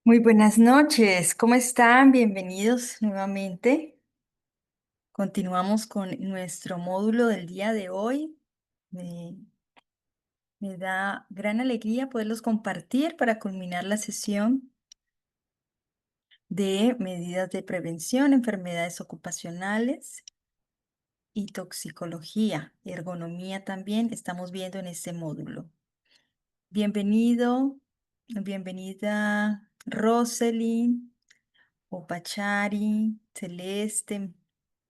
Muy buenas noches, ¿cómo están? Bienvenidos nuevamente. Continuamos con nuestro módulo del día de hoy. Me, me da gran alegría poderlos compartir para culminar la sesión de medidas de prevención, enfermedades ocupacionales y toxicología, ergonomía también estamos viendo en este módulo. Bienvenido, bienvenida Roselyn, Opachari, Celeste,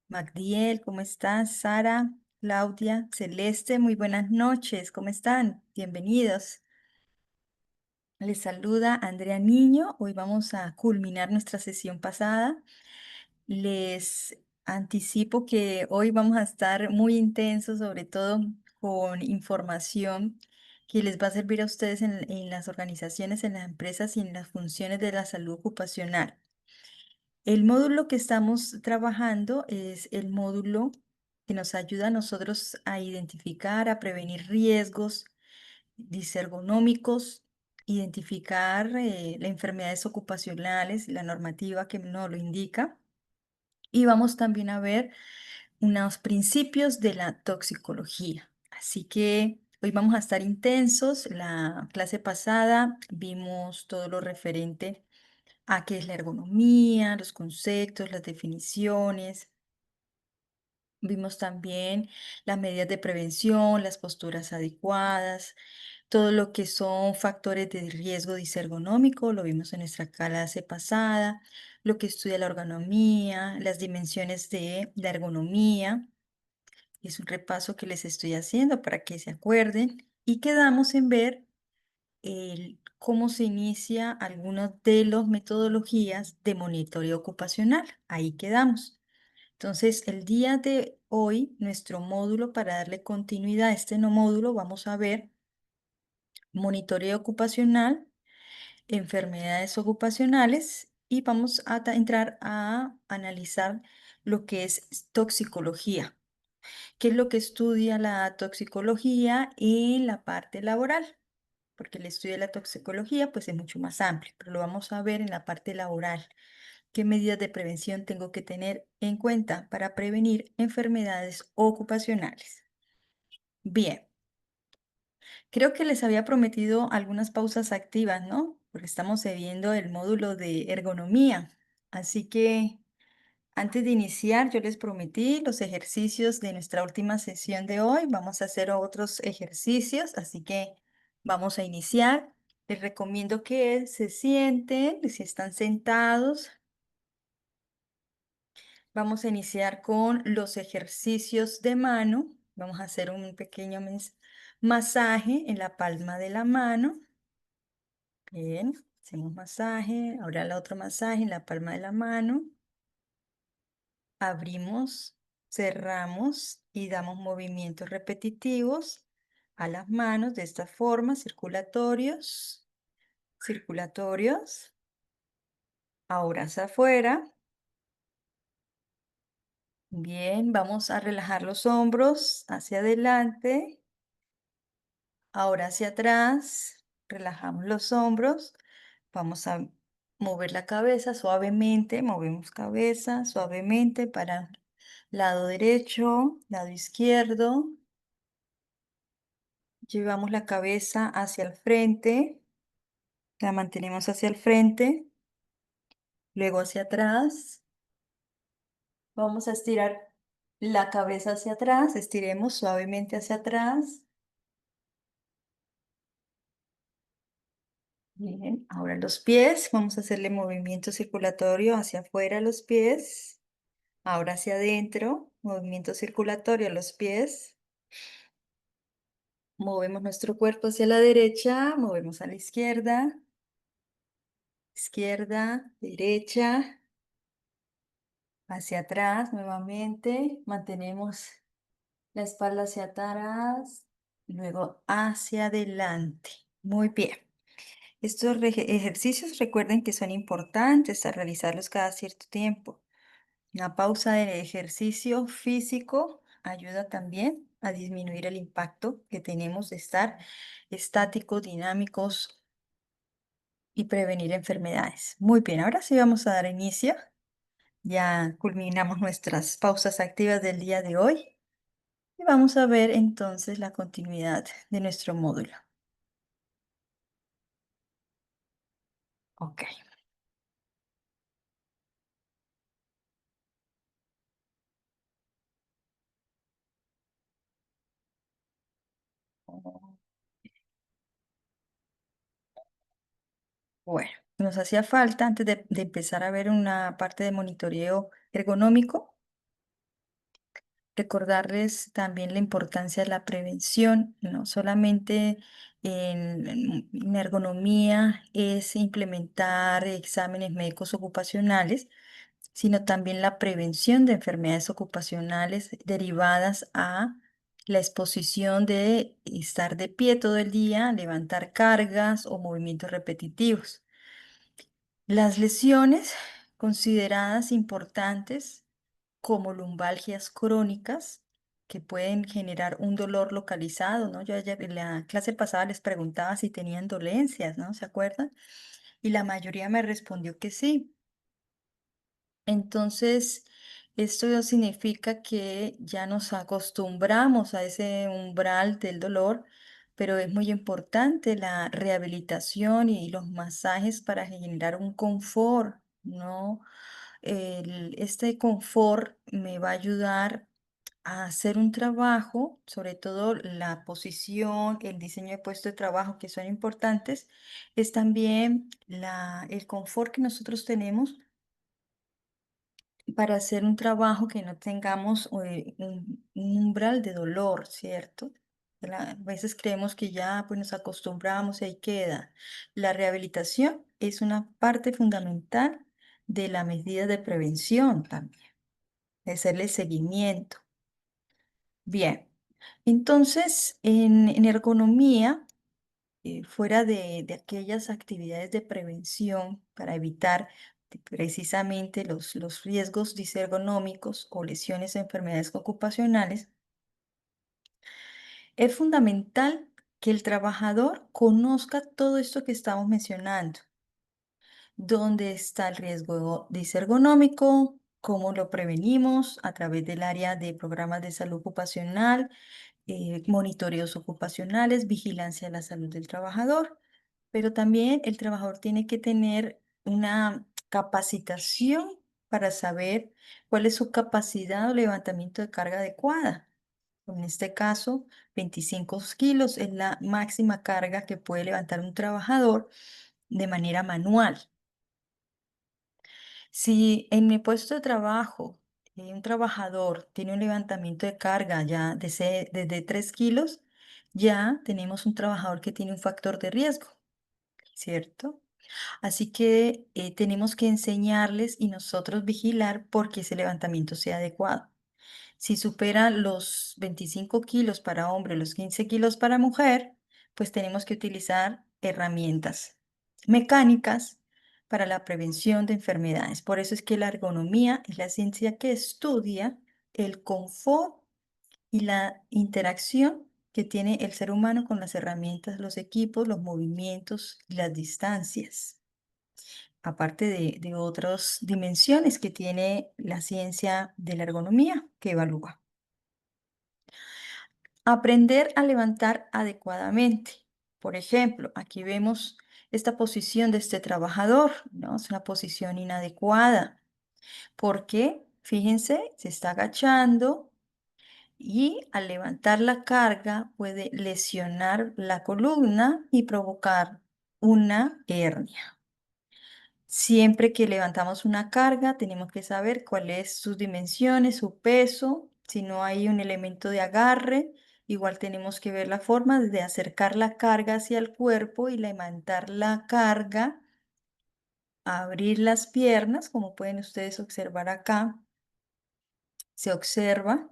Magdiel, ¿cómo estás? Sara, Claudia, Celeste, muy buenas noches, ¿cómo están? Bienvenidos. Les saluda Andrea Niño. Hoy vamos a culminar nuestra sesión pasada. Les anticipo que hoy vamos a estar muy intensos, sobre todo con información que les va a servir a ustedes en las organizaciones, en las empresas y en las funciones de la salud ocupacional. El módulo que estamos trabajando es el módulo que nos ayuda a nosotros a identificar, a prevenir riesgos disergonómicos, identificar las enfermedades ocupacionales, la normativa que nos lo indica. Y vamos también a ver unos principios de la toxicología. Así que hoy vamos a estar intensos. La clase pasada vimos todo lo referente a qué es la ergonomía, los conceptos, las definiciones. Vimos también las medidas de prevención, las posturas adecuadas, todo lo que son factores de riesgo disergonómico, lo vimos en nuestra clase pasada, lo que estudia la ergonomía, las dimensiones de la ergonomía. Es un repaso que les estoy haciendo para que se acuerden. Y quedamos en ver cómo se inicia algunas de las metodologías de monitoreo ocupacional. Ahí quedamos. Entonces, el día de hoy, nuestro módulo, para darle continuidad a este no módulo, vamos a ver monitoreo ocupacional, enfermedades ocupacionales y vamos a entrar a analizar lo que es toxicología. ¿Qué es lo que estudia la toxicología en la parte laboral? Porque el estudio de la toxicología pues es mucho más amplio, pero lo vamos a ver en la parte laboral. ¿Qué medidas de prevención tengo que tener en cuenta para prevenir enfermedades ocupacionales? Bien, creo que les había prometido algunas pausas activas, ¿no? Porque estamos viendo el módulo de ergonomía. Así que antes de iniciar, yo les prometí los ejercicios de nuestra última sesión de hoy. Vamos a hacer otros ejercicios, así que vamos a iniciar. Les recomiendo que se sienten, si están sentados. Vamos a iniciar con los ejercicios de mano. Vamos a hacer un pequeño masaje en la palma de la mano. Bien, hacemos masaje. Ahora el otro masaje en la palma de la mano. Abrimos, cerramos y damos movimientos repetitivos a las manos de esta forma, circulatorios, circulatorios. Ahora hacia afuera. Bien, vamos a relajar los hombros hacia adelante. Ahora hacia atrás, relajamos los hombros, vamos a mover la cabeza suavemente, movemos cabeza suavemente para lado derecho, lado izquierdo, llevamos la cabeza hacia el frente, la mantenemos hacia el frente, luego hacia atrás, vamos a estirar la cabeza hacia atrás, estiremos suavemente hacia atrás. Bien, ahora los pies, vamos a hacerle movimiento circulatorio hacia afuera los pies, ahora hacia adentro, movimiento circulatorio a los pies, movemos nuestro cuerpo hacia la derecha, movemos a la izquierda, izquierda, derecha, hacia atrás nuevamente, mantenemos la espalda hacia atrás, luego hacia adelante. Muy bien. Estos ejercicios recuerden que son importantes a realizarlos cada cierto tiempo. La pausa del ejercicio físico ayuda también a disminuir el impacto que tenemos de estar estáticos, dinámicos y prevenir enfermedades. Muy bien, ahora sí vamos a dar inicio. Ya culminamos nuestras pausas activas del día de hoy y vamos a ver entonces la continuidad de nuestro módulo. Ok. Bueno, nos hacía falta antes de empezar a ver una parte de monitoreo ergonómico, recordarles también la importancia de la prevención, no solamente en ergonomía es implementar exámenes médicos ocupacionales, sino también la prevención de enfermedades ocupacionales derivadas a la exposición de estar de pie todo el día, levantar cargas o movimientos repetitivos. Las lesiones consideradas importantes como lumbalgias crónicas que pueden generar un dolor localizado, ¿no? Yo ayer en la clase pasada les preguntaba si tenían dolencias, ¿no? ¿Se acuerdan? Y la mayoría me respondió que sí. Entonces, esto significa que ya nos acostumbramos a ese umbral del dolor, pero es muy importante la rehabilitación y los masajes para generar un confort, ¿no? Este confort me va a ayudar a hacer un trabajo, sobre todo la posición, el diseño de puesto de trabajo, que son importantes, es también el confort que nosotros tenemos para hacer un trabajo que no tengamos un umbral de dolor, ¿cierto? A veces creemos que ya pues nos acostumbramos y ahí queda. La rehabilitación es una parte fundamental de la medida de prevención también, de hacerle seguimiento. Bien, entonces en ergonomía, fuera de aquellas actividades de prevención para evitar precisamente los riesgos disergonómicos o lesiones o enfermedades ocupacionales, es fundamental que el trabajador conozca todo esto que estamos mencionando. ¿Dónde está el riesgo disergonómico? ¿Cómo lo prevenimos? A través del área de programas de salud ocupacional, monitoreos ocupacionales, vigilancia de la salud del trabajador, pero también el trabajador tiene que tener una capacitación para saber cuál es su capacidad o levantamiento de carga adecuada. En este caso, 25 kilos es la máxima carga que puede levantar un trabajador de manera manual. Si en mi puesto de trabajo un trabajador tiene un levantamiento de carga ya desde 3 kilos, ya tenemos un trabajador que tiene un factor de riesgo, ¿cierto? Así que tenemos que enseñarles y nosotros vigilar porque ese levantamiento sea adecuado. Si supera los 25 kilos para hombre, los 15 kilos para mujer, pues tenemos que utilizar herramientas mecánicas para la prevención de enfermedades. Por eso es que la ergonomía es la ciencia que estudia el confort y la interacción que tiene el ser humano con las herramientas, los equipos, los movimientos y las distancias, aparte de otras dimensiones que tiene la ciencia de la ergonomía que evalúa. Aprender a levantar adecuadamente. Por ejemplo, aquí vemos esta posición de este trabajador, ¿no? Es una posición inadecuada. Porque, fíjense, se está agachando y al levantar la carga puede lesionar la columna y provocar una hernia. Siempre que levantamos una carga, tenemos que saber cuáles sus dimensiones, su peso. Si no hay un elemento de agarre, igual tenemos que ver la forma de acercar la carga hacia el cuerpo y levantar la carga, abrir las piernas, como pueden ustedes observar acá. Se observa,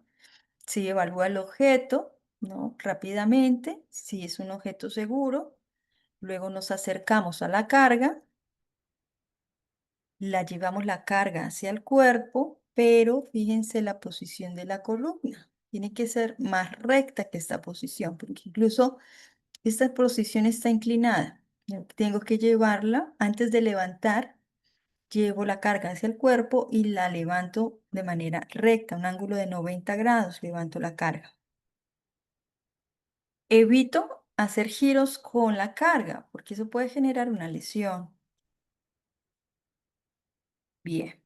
se evalúa el objeto, ¿no? Rápidamente, si es un objeto seguro. Luego nos acercamos a la carga. La llevamos la carga hacia el cuerpo, pero fíjense la posición de la columna. Tiene que ser más recta que esta posición, porque incluso esta posición está inclinada. Tengo que llevarla antes de levantar. Llevo la carga hacia el cuerpo y la levanto de manera recta, un ángulo de 90 grados, levanto la carga. Evito hacer giros con la carga, porque eso puede generar una lesión. Bien,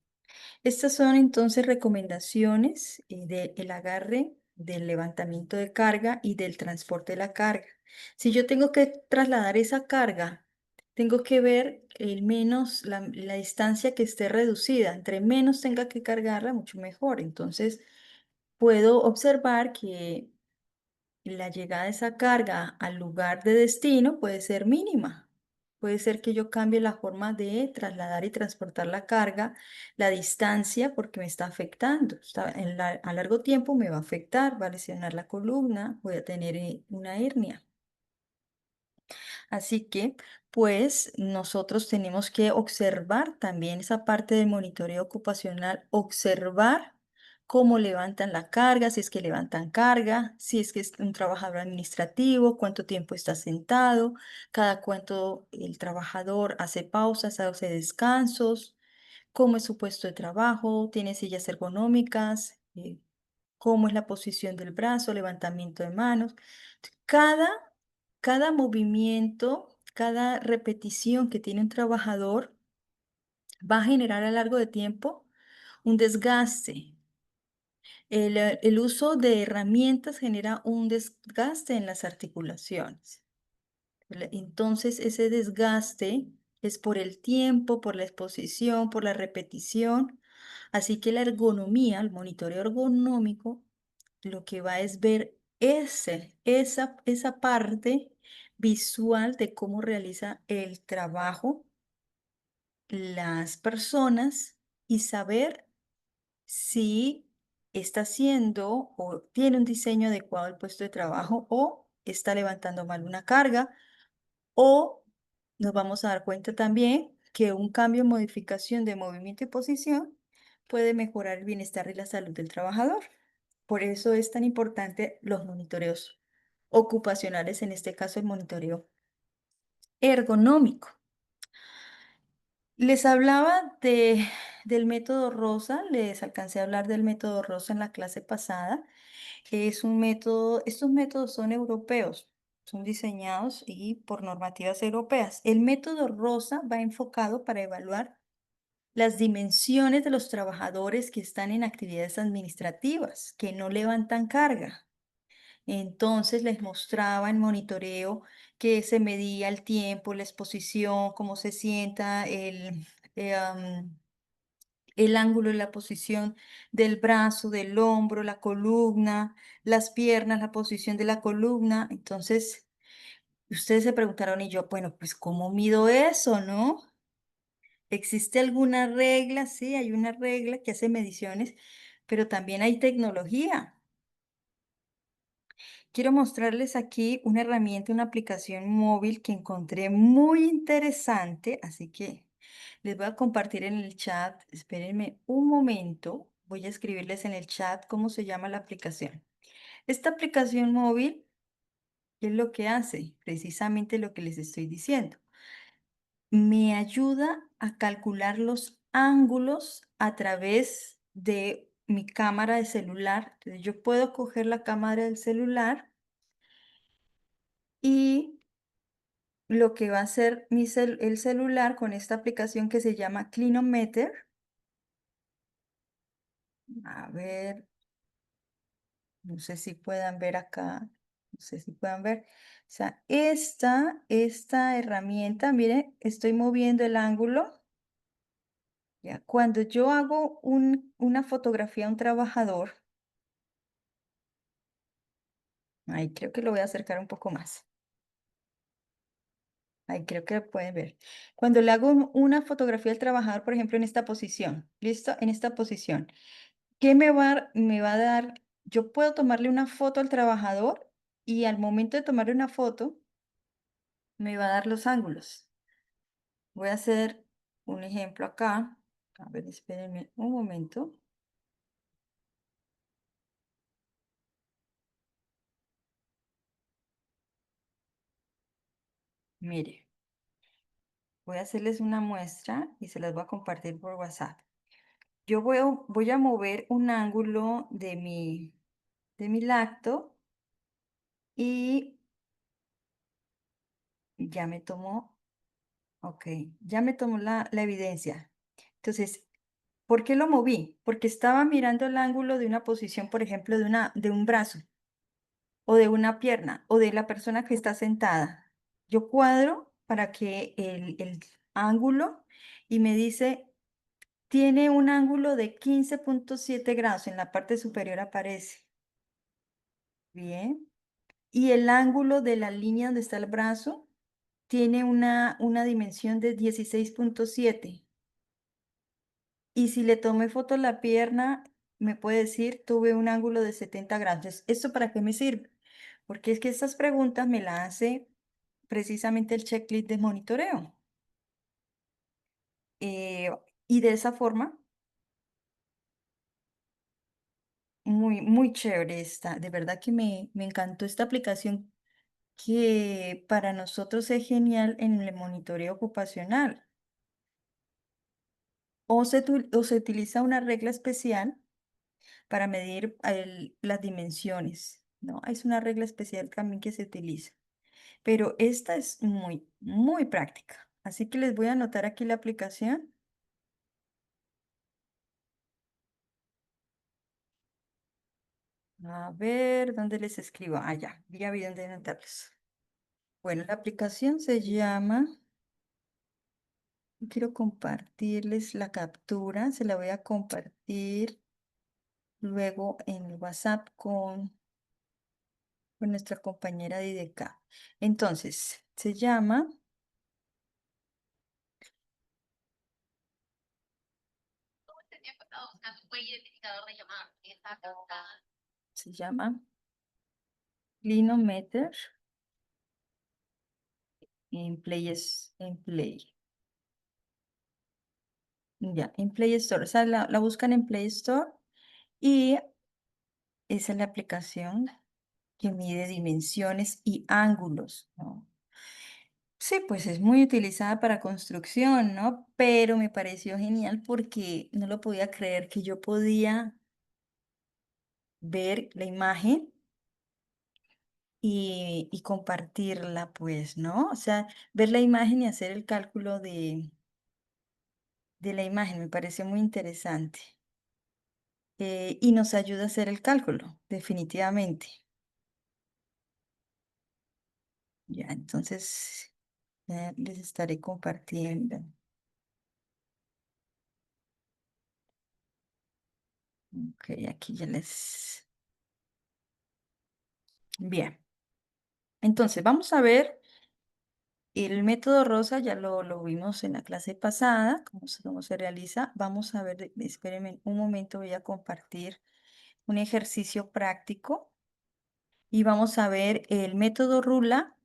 estas son entonces recomendaciones del agarre, del levantamiento de carga y del transporte de la carga. Si yo tengo que trasladar esa carga, tengo que ver el menos, la distancia que esté reducida. Entre menos tenga que cargarla, mucho mejor. Entonces, puedo observar que la llegada de esa carga al lugar de destino puede ser mínima. Puede ser que yo cambie la forma de trasladar y transportar la carga, la distancia, porque me está afectando. A largo tiempo me va a afectar, va a lesionar la columna, voy a tener una hernia. Así que, pues, nosotros tenemos que observar también esa parte del monitoreo ocupacional, observar cómo levantan la carga, si es que levantan carga, si es que es un trabajador administrativo, cuánto tiempo está sentado, cada cuánto el trabajador hace pausas, hace descansos, cómo es su puesto de trabajo, tiene sillas ergonómicas, cómo es la posición del brazo, levantamiento de manos. Cada, cada movimiento, cada repetición que tiene un trabajador va a generar a lo largo de tiempo un desgaste. El uso de herramientas genera un desgaste en las articulaciones. Entonces, ese desgaste es por el tiempo, por la exposición, por la repetición. Así que la ergonomía, el monitoreo ergonómico, lo que va es ver esa parte visual de cómo realiza el trabajo las personas y saber si está haciendo o tiene un diseño adecuado el puesto de trabajo o está levantando mal una carga o nos vamos a dar cuenta también que un cambio o modificación de movimiento y posición puede mejorar el bienestar y la salud del trabajador. Por eso es tan importante los monitoreos ocupacionales, en este caso el monitoreo ergonómico. Les hablaba del método Rosa, les alcancé a hablar del método Rosa en la clase pasada. Es un método, estos métodos son europeos, son diseñados y por normativas europeas. El método Rosa va enfocado para evaluar las dimensiones de los trabajadores que están en actividades administrativas, que no levantan carga. Entonces les mostraba en monitoreo que se medía el tiempo, la exposición, cómo se sienta, eh, am, el ángulo y la posición del brazo, del hombro, la columna, las piernas, la posición de la columna. Entonces, ustedes se preguntaron y yo, bueno, pues ¿cómo mido eso, no? ¿Existe alguna regla? Sí, hay una regla que hace mediciones, pero también hay tecnología. Quiero mostrarles aquí una herramienta, una aplicación móvil que encontré muy interesante, así que les voy a compartir en el chat. Espérenme un momento. Voy a escribirles en el chat cómo se llama la aplicación. Esta aplicación móvil, ¿qué es lo que hace? Precisamente lo que les estoy diciendo. Me ayuda a calcular los ángulos a través de mi cámara de celular. Entonces, yo puedo coger la cámara del celular y lo que va a hacer el celular con esta aplicación que se llama Clinometer. A ver, no sé si puedan ver acá, no sé si puedan ver. O sea, esta herramienta, miren, estoy moviendo el ángulo. Ya, cuando yo hago una fotografía a un trabajador, ahí creo que lo voy a acercar un poco más. Ahí creo que lo pueden ver. Cuando le hago una fotografía al trabajador, por ejemplo, en esta posición, ¿listo? En esta posición. ¿Qué me va a dar? Yo puedo tomarle una foto al trabajador y al momento de tomarle una foto, me va a dar los ángulos. Voy a hacer un ejemplo acá. A ver, espérenme un momento. Mire. Voy a hacerles una muestra y se las voy a compartir por WhatsApp. Yo voy a mover un ángulo de mi lacto y ya me tomó, ok, ya me tomó la evidencia. Entonces, ¿por qué lo moví? Porque estaba mirando el ángulo de una posición, por ejemplo, de un brazo o de una pierna o de la persona que está sentada. Yo cuadro para que el ángulo y me dice, tiene un ángulo de 15,7 grados en la parte superior aparece. Bien. Y el ángulo de la línea donde está el brazo tiene una dimensión de 16,7. Y si le tomé foto a la pierna, me puede decir, tuve un ángulo de 70 grados. Entonces, ¿esto para qué me sirve? Porque es que estas preguntas me las hace precisamente el checklist de monitoreo. Eh, y de esa forma, muy chévere esta. De verdad que me encantó esta aplicación que para nosotros es genial en el monitoreo ocupacional. O se utiliza una regla especial para medir las dimensiones, ¿no? Es una regla especial también que se utiliza, pero esta es muy práctica. Así que les voy a anotar aquí la aplicación. A ver, ¿dónde les escribo? Ah, ya vi dónde anotarlos. Bueno, la aplicación se llama, quiero compartirles la captura, se la voy a compartir luego en el WhatsApp con nuestra compañera de IDK. Entonces, se llama Clinometer en Play. Ya, en Play Store. O sea, la buscan en Play Store y esa es la aplicación que mide dimensiones y ángulos, ¿no? Sí, pues es muy utilizada para construcción, ¿no? Pero me pareció genial porque no lo podía creer que yo podía ver la imagen y compartirla, pues, ¿no? O sea, ver la imagen y hacer el cálculo de la imagen me pareció muy interesante. Y nos ayuda a hacer el cálculo, definitivamente. Ya, entonces ya les estaré compartiendo. Ok, aquí ya les... Bien, entonces vamos a ver el método Rosa, ya lo vimos en la clase pasada, cómo se realiza. Vamos a ver, espérenme un momento, voy a compartir un ejercicio práctico y vamos a ver el método Rula.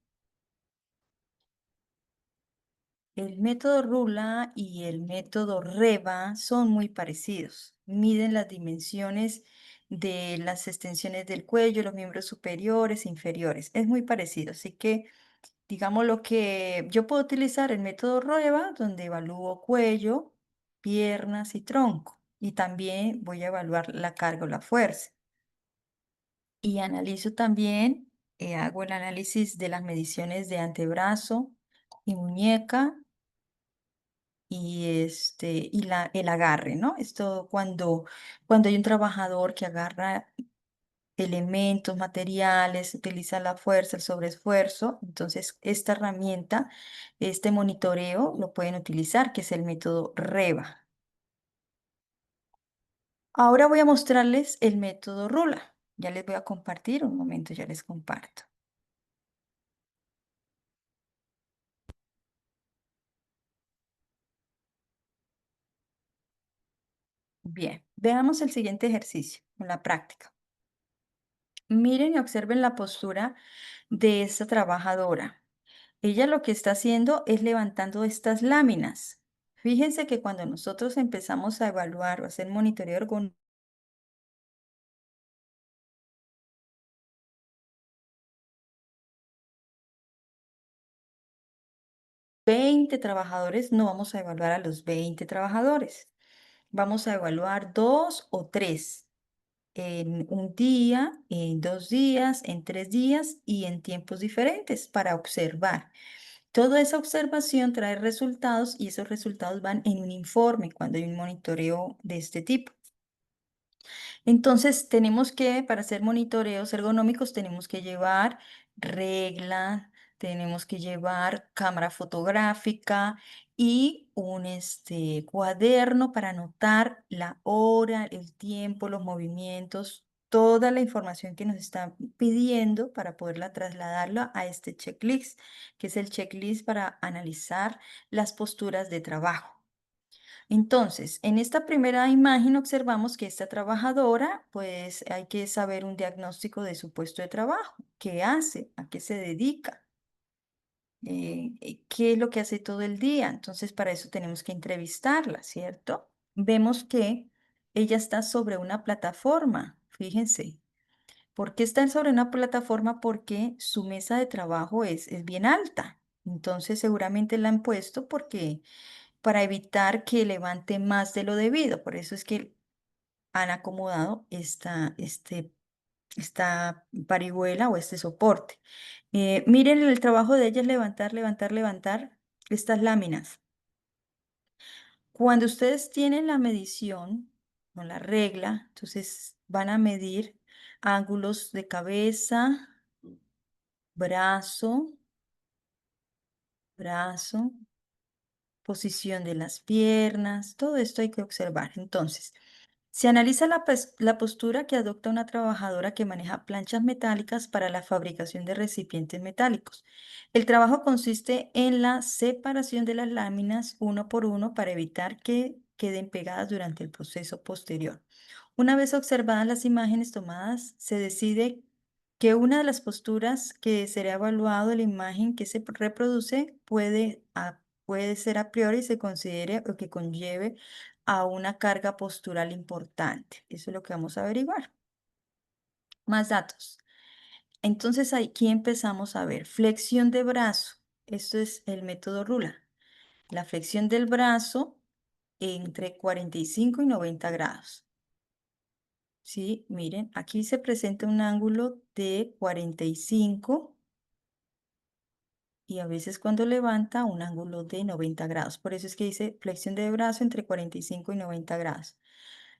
El método Rula y el método Reba son muy parecidos. Miden las dimensiones de las extensiones del cuello, los miembros superiores e inferiores. Es muy parecido. Así que, digamos lo que yo puedo utilizar el método Reba, donde evalúo cuello, piernas y tronco. Y también voy a evaluar la carga o la fuerza. Y analizo también, hago el análisis de las mediciones de antebrazo y muñeca y el agarre, ¿no? Esto cuando hay un trabajador que agarra elementos, materiales, utiliza la fuerza, el sobreesfuerzo, entonces esta herramienta, este monitoreo lo pueden utilizar, que es el método REBA. Ahora voy a mostrarles el método RULA. Ya les voy a compartir, un momento, ya les comparto. Bien, veamos el siguiente ejercicio, en la práctica. Miren y observen la postura de esta trabajadora. Ella lo que está haciendo es levantando estas láminas. Fíjense que cuando nosotros empezamos a evaluar o hacer monitoreo ergonómico, 20 trabajadores, no vamos a evaluar a los 20 trabajadores. Vamos a evaluar 2 o 3 en un día, en 2 días, en 3 días y en tiempos diferentes para observar. Toda esa observación trae resultados y esos resultados van en un informe cuando hay un monitoreo de este tipo. Entonces, tenemos que, para hacer monitoreos ergonómicos, tenemos que llevar regla, tenemos que llevar cámara fotográfica y un cuaderno para anotar la hora, el tiempo, los movimientos, toda la información que nos está pidiendo para poderla trasladarla a este checklist, que es el checklist para analizar las posturas de trabajo. Entonces, en esta primera imagen observamos que esta trabajadora, pues hay que saber un diagnóstico de su puesto de trabajo. ¿Qué hace? ¿A qué se dedica? ¿Qué es lo que hace todo el día? Entonces, para eso tenemos que entrevistarla, ¿cierto? Vemos que ella está sobre una plataforma, fíjense. ¿Por qué está sobre una plataforma? Porque su mesa de trabajo es bien alta. Entonces, seguramente la han puesto porque para evitar que levante más de lo debido. Por eso es que han acomodado esta parihuela o este soporte. Miren, el trabajo de ella es levantar, levantar, levantar estas láminas. Cuando ustedes tienen la medición con la regla, entonces van a medir ángulos de cabeza, brazo, brazo, posición de las piernas, todo esto hay que observar. Entonces, se analiza la postura que adopta una trabajadora que maneja planchas metálicas para la fabricación de recipientes metálicos. El trabajo consiste en la separación de las láminas uno por uno para evitar que queden pegadas durante el proceso posterior. Una vez observadas las imágenes tomadas, se decide que una de las posturas que será evaluado de la imagen que se reproduce puede ser a priori se considere o que conlleve a una carga postural importante. Eso es lo que vamos a averiguar. Más datos. Entonces aquí empezamos a ver flexión de brazo. Esto es el método Rula. La flexión del brazo entre 45 y 90 grados. Sí, miren, aquí se presenta un ángulo de 45 y a veces cuando levanta un ángulo de 90 grados. Por eso es que dice flexión de brazo entre 45 y 90 grados.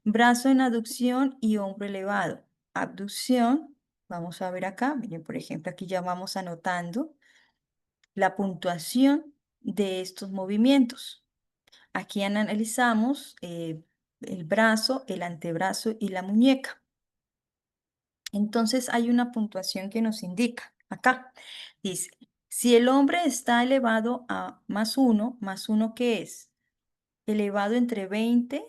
Brazo en aducción y hombro elevado. Abducción, vamos a ver acá, miren, por ejemplo, aquí ya vamos anotando la puntuación de estos movimientos. Aquí analizamos el brazo, el antebrazo y la muñeca. Entonces hay una puntuación que nos indica acá. Dice, si el hombre está elevado a más uno ¿qué es? Elevado entre 20,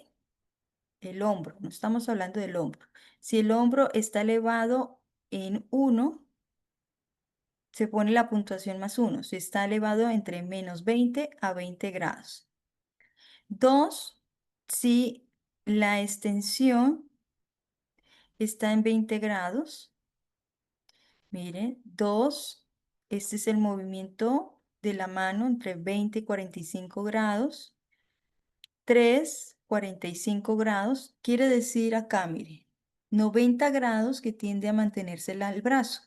el hombro, no estamos hablando del hombro. Si el hombro está elevado en 1, se pone la puntuación más 1. Si está elevado entre menos 20 a 20 grados. 2, si la extensión está en 20 grados. Mire, 2, este es el movimiento de la mano entre 20 y 45 grados. 3, 45 grados, quiere decir acá, mire, 90 grados que tiende a mantenerse el brazo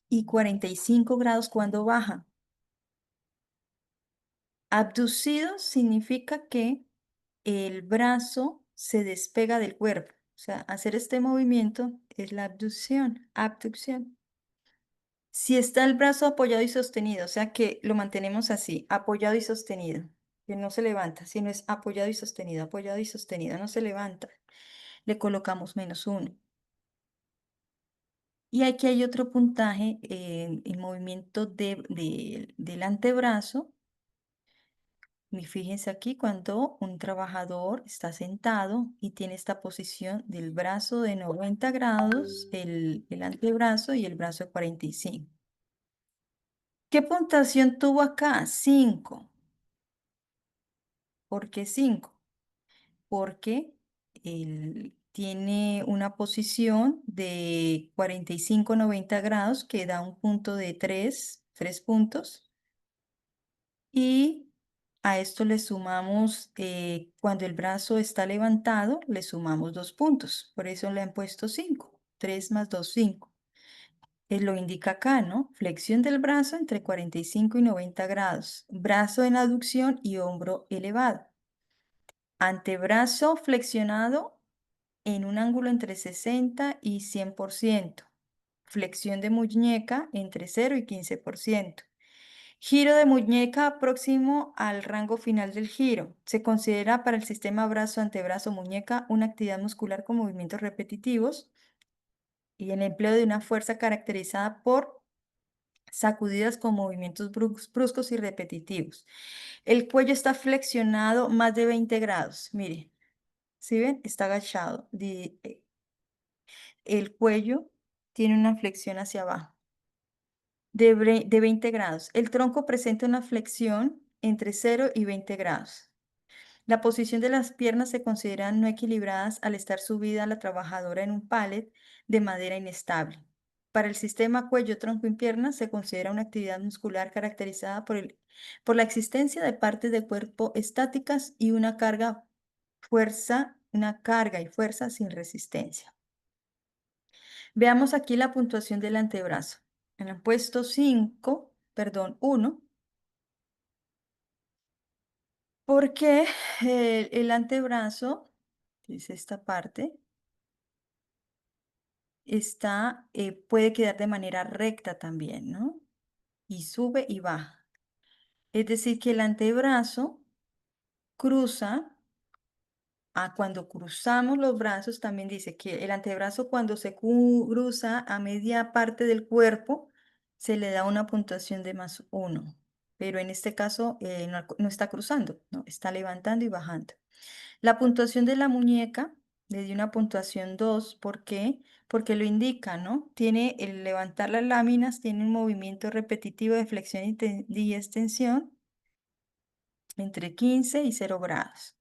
y 45 grados cuando baja. Abducido significa que el brazo se despega del cuerpo. O sea, hacer este movimiento es la abducción, abducción. Si está el brazo apoyado y sostenido, o sea que lo mantenemos así, apoyado y sostenido, que no se levanta, sino es apoyado y sostenido, no se levanta. Le colocamos -1. Y aquí hay otro puntaje, el movimiento del antebrazo. Y fíjense aquí cuando un trabajador está sentado y tiene esta posición del brazo de 90 grados, el antebrazo y el brazo de 45. ¿Qué puntuación tuvo acá? 5. ¿Por qué 5? Porque él tiene una posición de 45-90 grados que da un punto de 3 puntos. Y a esto le sumamos, cuando el brazo está levantado, le sumamos 2 puntos. Por eso le han puesto 5. 3 más 2, 5. Lo indica acá, ¿no? Flexión del brazo entre 45 y 90 grados. Brazo en aducción y hombro elevado. Antebrazo flexionado en un ángulo entre 60 y 100%. Flexión de muñeca entre 0 y 15%. Giro de muñeca próximo al rango final del giro. Se considera para el sistema brazo-antebrazo-muñeca una actividad muscular con movimientos repetitivos y el empleo de una fuerza caracterizada por sacudidas con movimientos bruscos y repetitivos. El cuello está flexionado más de 20 grados. Mire, ¿sí ven? Está agachado. El cuello tiene una flexión hacia abajo de 20 grados. El tronco presenta una flexión entre 0 y 20 grados. La posición de las piernas se consideran no equilibradas al estar subida la trabajadora en un pallet de madera inestable. Para el sistema cuello, tronco y piernas se considera una actividad muscular caracterizada por la existencia de partes del cuerpo estáticas y una carga y fuerza sin resistencia. Veamos aquí la puntuación del antebrazo. En el puesto 5, perdón, 1, porque el antebrazo, que es esta parte, puede quedar de manera recta también, ¿no? Y sube y baja. Es decir, que el antebrazo cruza, cuando cruzamos los brazos, también dice que el antebrazo cuando se cruza a media parte del cuerpo, se le da una puntuación de +1. Pero en este caso no está cruzando, ¿no? Está levantando y bajando. La puntuación de la muñeca le di una puntuación 2. ¿Por qué? Porque lo indica, ¿no? Tiene el levantar las láminas, tiene un movimiento repetitivo de flexión y extensión entre 15 y 0 grados.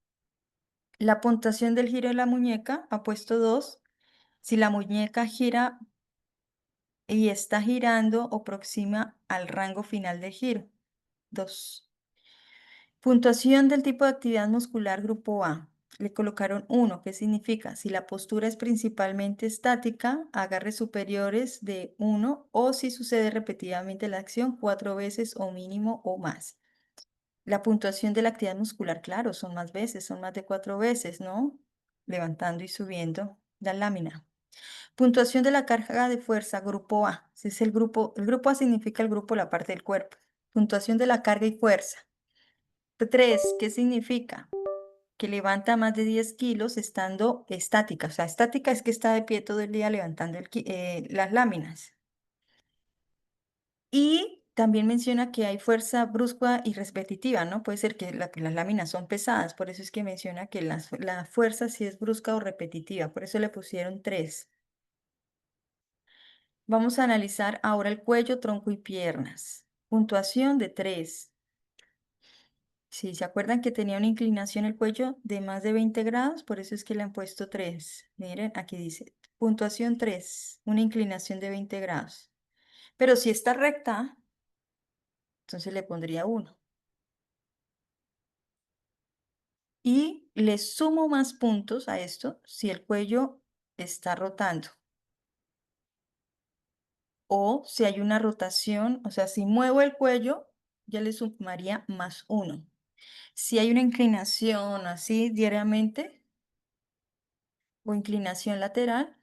La puntuación del giro de la muñeca ha puesto 2. Si la muñeca gira y está girando o próxima al rango final del giro. 2. Puntuación del tipo de actividad muscular grupo A. Le colocaron 1, ¿qué significa? Si la postura es principalmente estática, agarres superiores de 1 o si sucede repetidamente la acción 4 veces o mínimo o más. La puntuación de la actividad muscular, claro, son más veces, son más de 4 veces, ¿no? Levantando y subiendo la lámina. Puntuación de la carga de fuerza, grupo A. Ese es el grupo A significa el grupo, la parte del cuerpo. Puntuación de la carga y fuerza. 3, ¿qué significa? Que levanta más de 10 kilos estando estática. O sea, estática es que está de pie todo el día levantando las láminas. Y también menciona que hay fuerza brusca y repetitiva, ¿no? Puede ser que las láminas son pesadas, por eso es que menciona que la fuerza sí es brusca o repetitiva, por eso le pusieron 3. Vamos a analizar ahora el cuello, tronco y piernas. Puntuación de 3. Si se acuerdan que tenía una inclinación el cuello de más de 20 grados, por eso es que le han puesto 3. Miren, aquí dice, puntuación 3, una inclinación de 20 grados. Pero si está recta, entonces le pondría 1. Y le sumo más puntos a esto si el cuello está rotando. O si hay una rotación, o sea, si muevo el cuello, ya le sumaría +1. Si hay una inclinación así diariamente o inclinación lateral,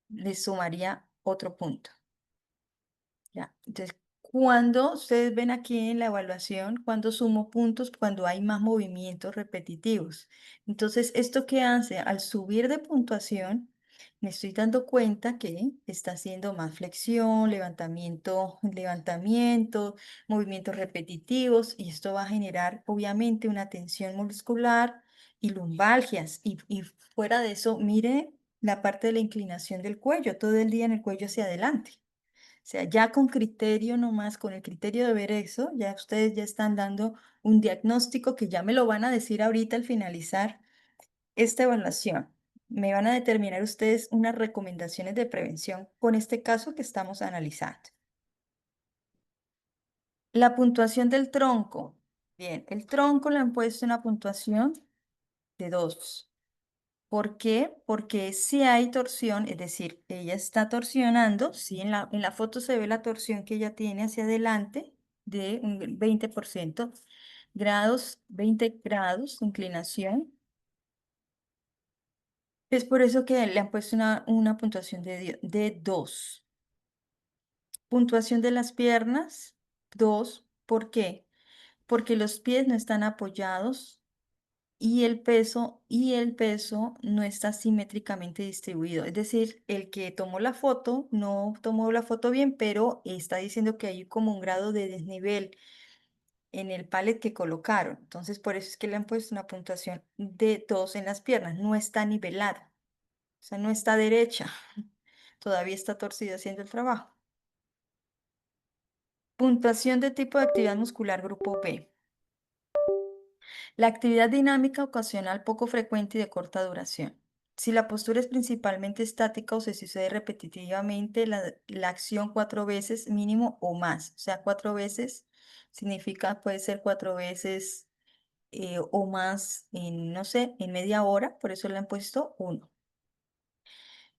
le sumaría otro punto. Ya. Entonces, cuando ustedes ven aquí en la evaluación, cuando sumo puntos, cuando hay más movimientos repetitivos. Entonces, ¿esto qué hace? Al subir de puntuación, me estoy dando cuenta que está haciendo más flexión, levantamiento, movimientos repetitivos, y esto va a generar, obviamente, una tensión muscular y lumbalgias. Y fuera de eso, mire la parte de la inclinación del cuello, todo el día en el cuello hacia adelante. O sea, ya con criterio nomás, con el criterio de ver eso, ya ustedes ya están dando un diagnóstico que ya me lo van a decir ahorita al finalizar esta evaluación. Me van a determinar ustedes unas recomendaciones de prevención con este caso que estamos analizando. La puntuación del tronco. Bien, el tronco le han puesto una puntuación de 2. ¿Por qué? Porque si hay torsión, es decir, ella está torsionando, si en la foto se ve la torsión que ella tiene hacia adelante de un 20 grados, 20 grados de inclinación. Es por eso que le han puesto una puntuación de 2. Puntuación de las piernas, 2. ¿Por qué? Porque los pies no están apoyados y el peso no está simétricamente distribuido. Es decir, el que tomó la foto no tomó la foto bien, pero está diciendo que hay como un grado de desnivel en el pallet que colocaron. Entonces, por eso es que le han puesto una puntuación de 2 en las piernas. No está nivelada, o sea, no está derecha. Todavía está torcida haciendo el trabajo. Puntuación de tipo de actividad muscular grupo B. La actividad dinámica ocasional poco frecuente y de corta duración. Si la postura es principalmente estática o se sucede repetitivamente, la acción 4 veces mínimo o más. O sea, 4 veces significa, puede ser 4 veces o más en, no sé, en media hora, por eso le han puesto 1.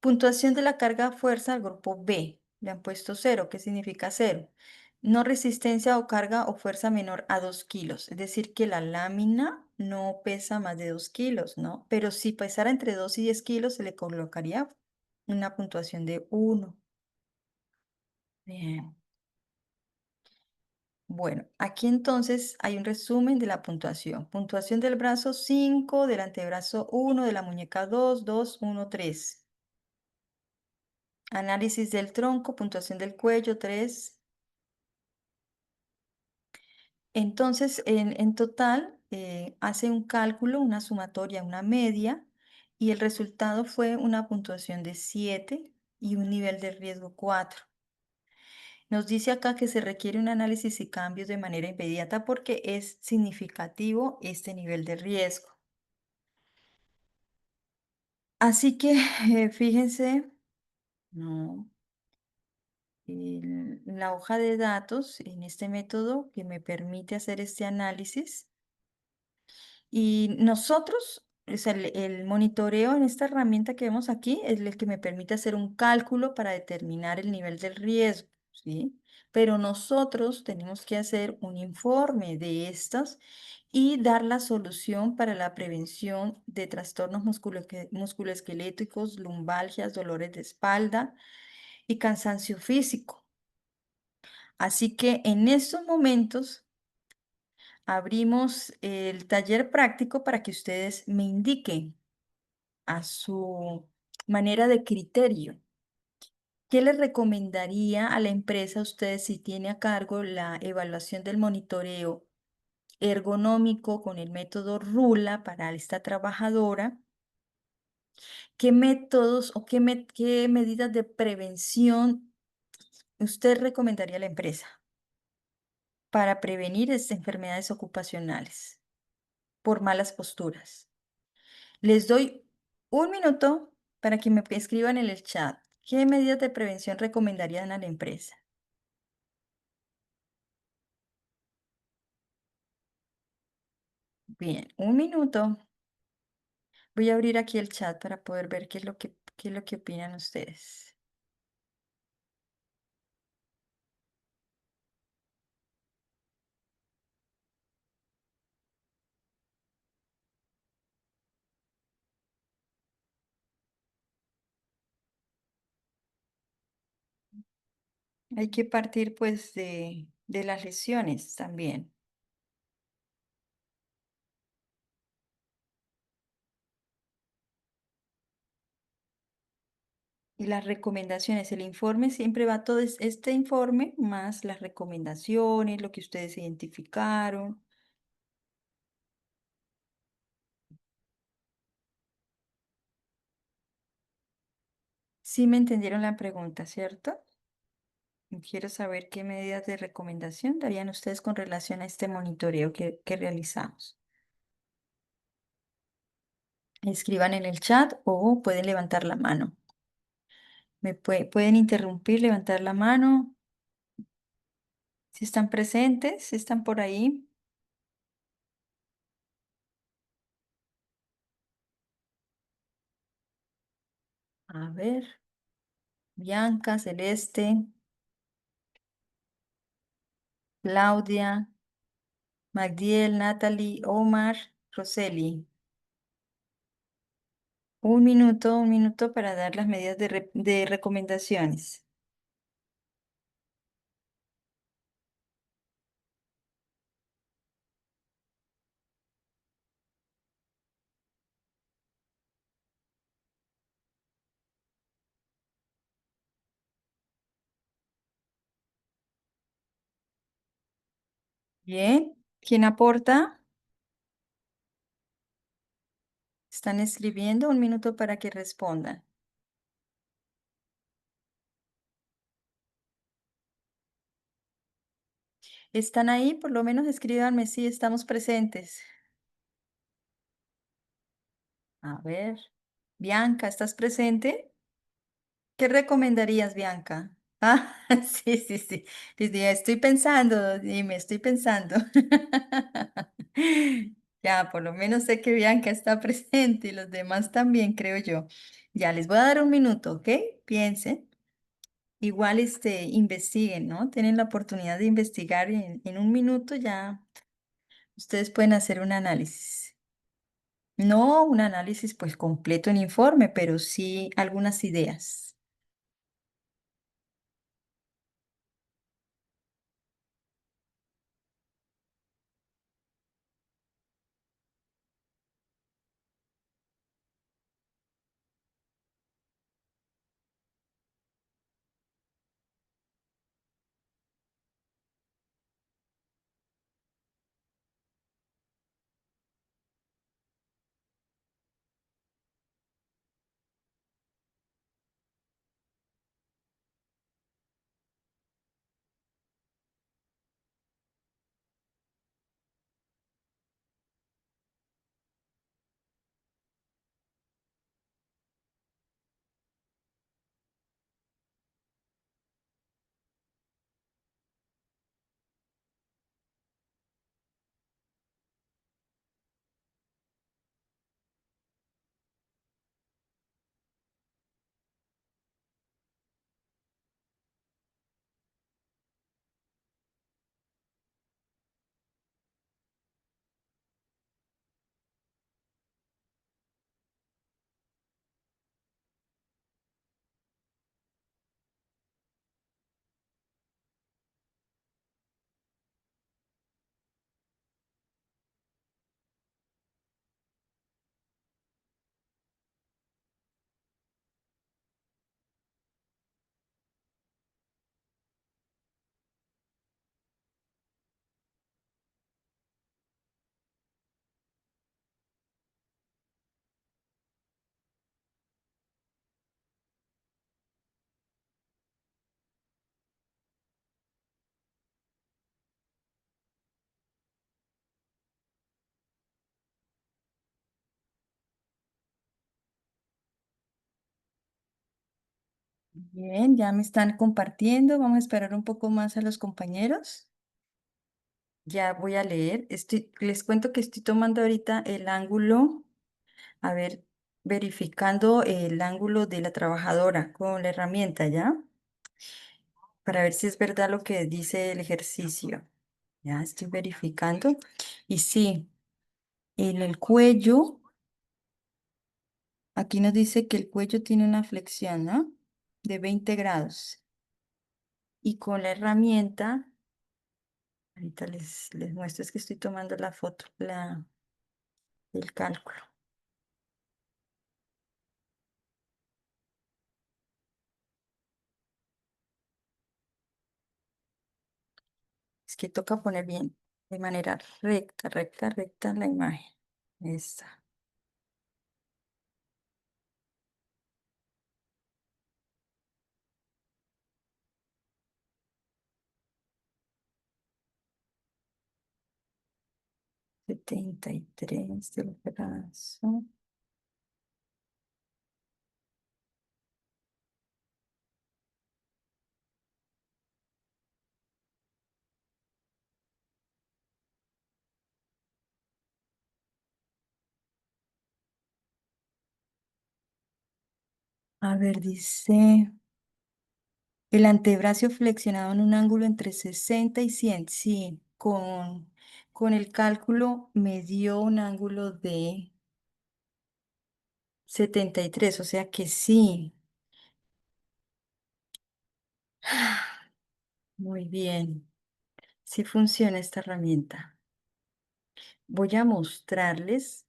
Puntuación de la carga fuerza al grupo B. Le han puesto 0. ¿Qué significa 0? No resistencia o carga o fuerza menor a 2 kilos. Es decir, que la lámina no pesa más de 2 kilos, ¿no? Pero si pesara entre 2 y 10 kilos, se le colocaría una puntuación de 1. Bien. Bueno, aquí entonces hay un resumen de la puntuación. Puntuación del brazo 5, del antebrazo 1, de la muñeca 2, 2, 1, 3. Análisis del tronco, puntuación del cuello 3. Entonces, en total, hace un cálculo, una sumatoria, una media, y el resultado fue una puntuación de 7 y un nivel de riesgo 4. Nos dice acá que se requiere un análisis y cambios de manera inmediata porque es significativo este nivel de riesgo. Así que, fíjense, no, la hoja de datos en este método que me permite hacer este análisis. Y nosotros, o sea, el monitoreo en esta herramienta que vemos aquí es el que me permite hacer un cálculo para determinar el nivel del riesgo, ¿sí? Pero nosotros tenemos que hacer un informe de estas y dar la solución para la prevención de trastornos musculoesqueléticos, lumbalgias, dolores de espalda y cansancio físico. Así que en estos momentos abrimos el taller práctico para que ustedes me indiquen a su manera de criterio. ¿Qué les recomendaría a la empresa a ustedes si tiene a cargo la evaluación del monitoreo ergonómico con el método RULA para esta trabajadora? ¿Qué métodos o qué medidas de prevención usted recomendaría a la empresa para prevenir estas enfermedades ocupacionales por malas posturas? Les doy un minuto para que me escriban en el chat. ¿Qué medidas de prevención recomendarían a la empresa? Bien, un minuto. Voy a abrir aquí el chat para poder ver qué es lo que opinan ustedes. Hay que partir pues de las lesiones también. Y las recomendaciones, el informe siempre va todo este informe más las recomendaciones, lo que ustedes identificaron. Sí me entendieron la pregunta, ¿cierto? Quiero saber qué medidas de recomendación darían ustedes con relación a este monitoreo que realizamos. Escriban en el chat o pueden levantar la mano. Pueden interrumpir, levantar la mano. Si están presentes, si están por ahí. A ver, Bianca, Celeste, Claudia, Magdiel, Natalie, Omar, Roseli. Un minuto para dar las medidas de recomendaciones. Bien, ¿quién aporta? Están escribiendo un minuto para que respondan. ¿Están ahí? Por lo menos escríbanme si estamos presentes. A ver, Bianca, ¿estás presente? ¿Qué recomendarías, Bianca? Ah, sí, sí, sí. Dice, estoy pensando, dime, estoy pensando. Ya, por lo menos sé que Bianca está presente y los demás también, creo yo. Ya, les voy a dar un minuto, ¿ok? Piensen. Igual, investiguen, ¿no? Tienen la oportunidad de investigar en un minuto ya. Ustedes pueden hacer un análisis. No un análisis pues completo en informe, pero sí algunas ideas. Bien, ya me están compartiendo. Vamos a esperar un poco más a los compañeros. Ya voy a leer. Les cuento que estoy tomando ahorita el ángulo, a ver, verificando el ángulo de la trabajadora con la herramienta, ¿ya? Para ver si es verdad lo que dice el ejercicio. Ya estoy verificando. Y sí, en el cuello, aquí nos dice que el cuello tiene una flexión, ¿no? De 20 grados. Y con la herramienta, ahorita les muestro, es que estoy tomando la foto, el cálculo. Es que toca poner bien, de manera recta, recta, recta la imagen. Esta. 73 del brazo. A ver, dice el antebrazo flexionado en un ángulo entre 60 y 100. Sí, con el cálculo me dio un ángulo de 73, o sea que sí. Muy bien, sí funciona esta herramienta. Voy a mostrarles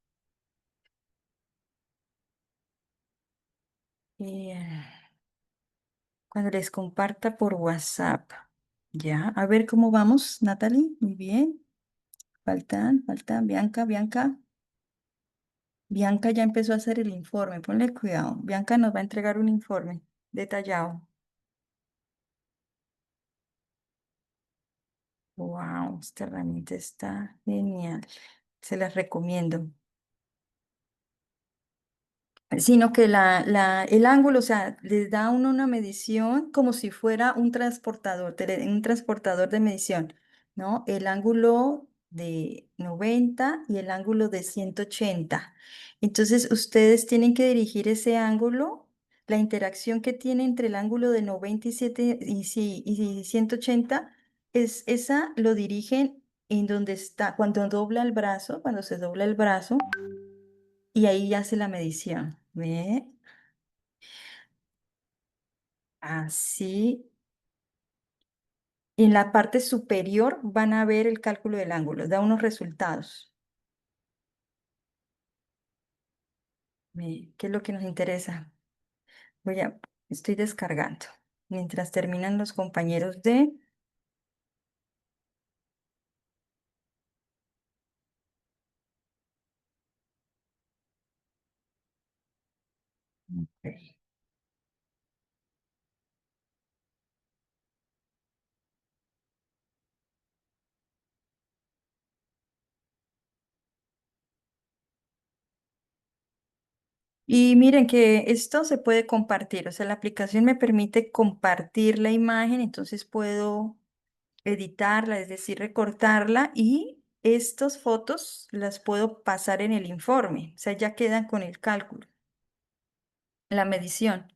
eh, cuando les comparta por WhatsApp. Ya, a ver cómo vamos, Natalie. Muy bien. Faltan. Bianca. Bianca ya empezó a hacer el informe. Ponle cuidado. Bianca nos va a entregar un informe detallado. Wow, esta herramienta está genial. Se las recomiendo. Sino que el ángulo, o sea, les da a uno una medición como si fuera un transportador, un transportador de medición, ¿no? El ángulo de 90 y el ángulo de 180. Entonces, ustedes tienen que dirigir ese ángulo, la interacción que tiene entre el ángulo de 90 y, 7 y, y 180, esa lo dirigen en donde está, cuando dobla el brazo, cuando se dobla el brazo. Y ahí hace la medición. ¿Ve? Así. En la parte superior van a ver el cálculo del ángulo, da unos resultados. ¿Qué es lo que nos interesa? Estoy descargando. Mientras terminan los compañeros de... Ok. Y miren que esto se puede compartir, o sea, la aplicación me permite compartir la imagen, entonces puedo editarla, es decir, recortarla y estas fotos las puedo pasar en el informe, o sea, ya quedan con el cálculo, la medición.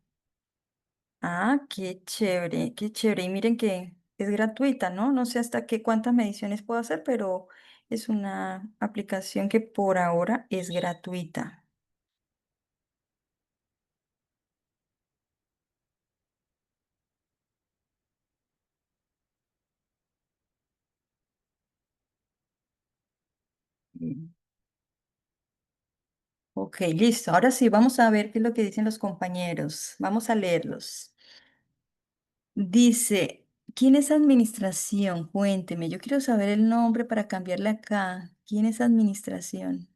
Ah, qué chévere, qué chévere. Y miren que es gratuita, ¿no? No sé hasta qué cuántas mediciones puedo hacer, pero es una aplicación que por ahora es gratuita. Mm. Ok, listo. Ahora sí, vamos a ver qué es lo que dicen los compañeros. Vamos a leerlos. Dice, ¿quién es administración? Cuénteme, yo quiero saber el nombre para cambiarle acá. ¿Quién es administración?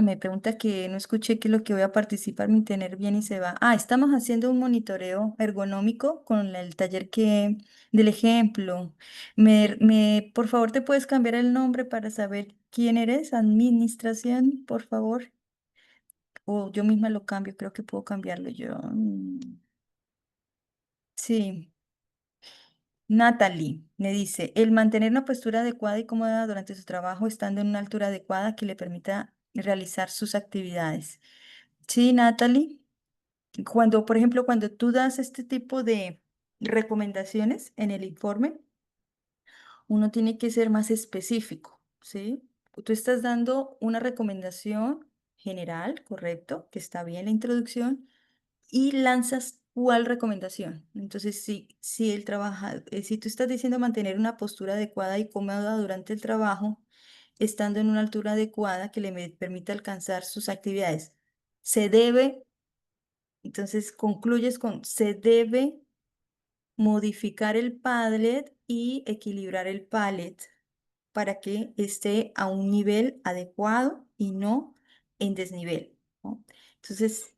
Me pregunta que no escuché que lo que voy a participar, mi tener bien y se va. Estamos haciendo un monitoreo ergonómico con el taller del ejemplo. Por favor, ¿te puedes cambiar el nombre para saber quién eres? Administración, por favor. O yo misma lo cambio, creo que puedo cambiarlo yo. Sí. Natalie me dice, el mantener una postura adecuada y cómoda durante su trabajo, estando en una altura adecuada que le permita realizar sus actividades. Sí, Natalie, por ejemplo, cuando tú das este tipo de recomendaciones en el informe, uno tiene que ser más específico, ¿sí? Tú estás dando una recomendación general, correcto, que está bien la introducción, y lanzas cuál recomendación. Entonces, si tú estás diciendo mantener una postura adecuada y cómoda durante el trabajo, estando en una altura adecuada que permita alcanzar sus actividades, se debe, entonces concluyes con, se debe modificar el Padlet y equilibrar el pallet para que esté a un nivel adecuado y no en desnivel, ¿no? Entonces,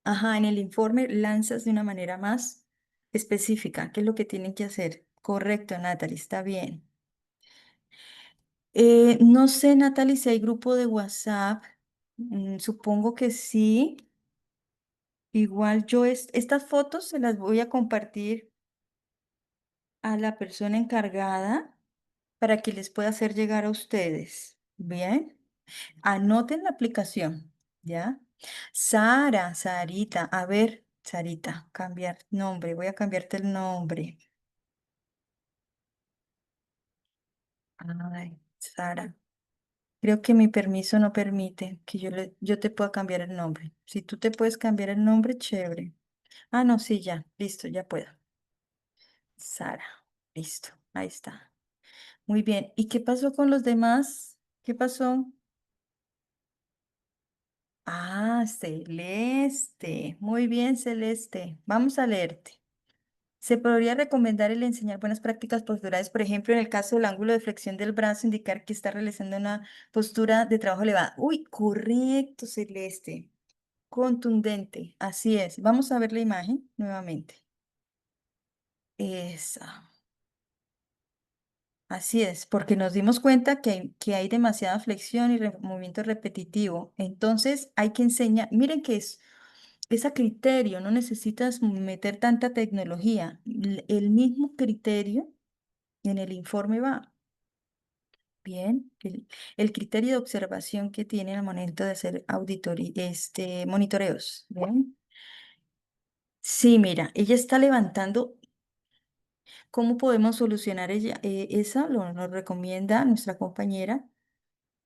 ajá, en el informe lanzas de una manera más específica qué es lo que tienen que hacer. Correcto, Natalie, está bien. No sé, Natalie, si hay grupo de WhatsApp. Supongo que sí. Igual estas fotos se las voy a compartir a la persona encargada para que les pueda hacer llegar a ustedes. Bien, anoten la aplicación, ¿ya? Sara, Sarita, a ver, Sarita, cambiar nombre, voy a cambiarte el nombre. Ay, Sara. Creo que mi permiso no permite que yo te pueda cambiar el nombre. Si tú te puedes cambiar el nombre, chévere. Ah, no, sí, ya, listo, ya puedo. Sara, listo, ahí está. Muy bien. ¿Y qué pasó con los demás? ¿Qué pasó? Ah, Celeste. Muy bien, Celeste. Vamos a leerte. Se podría recomendar el enseñar buenas prácticas posturales, por ejemplo, en el caso del ángulo de flexión del brazo, indicar que está realizando una postura de trabajo elevada. Uy, correcto, Celeste. Contundente. Así es. Vamos a ver la imagen nuevamente. Esa. Así es, porque nos dimos cuenta que hay demasiada flexión y movimiento repetitivo. Entonces hay que enseñar, miren que es a criterio, no necesitas meter tanta tecnología. El mismo criterio en el informe va. Bien, el criterio de observación que tiene al momento de hacer auditoría, monitoreos. Bien. Sí, mira, ella está levantando. ¿Cómo podemos solucionar ella, esa? Nos recomienda nuestra compañera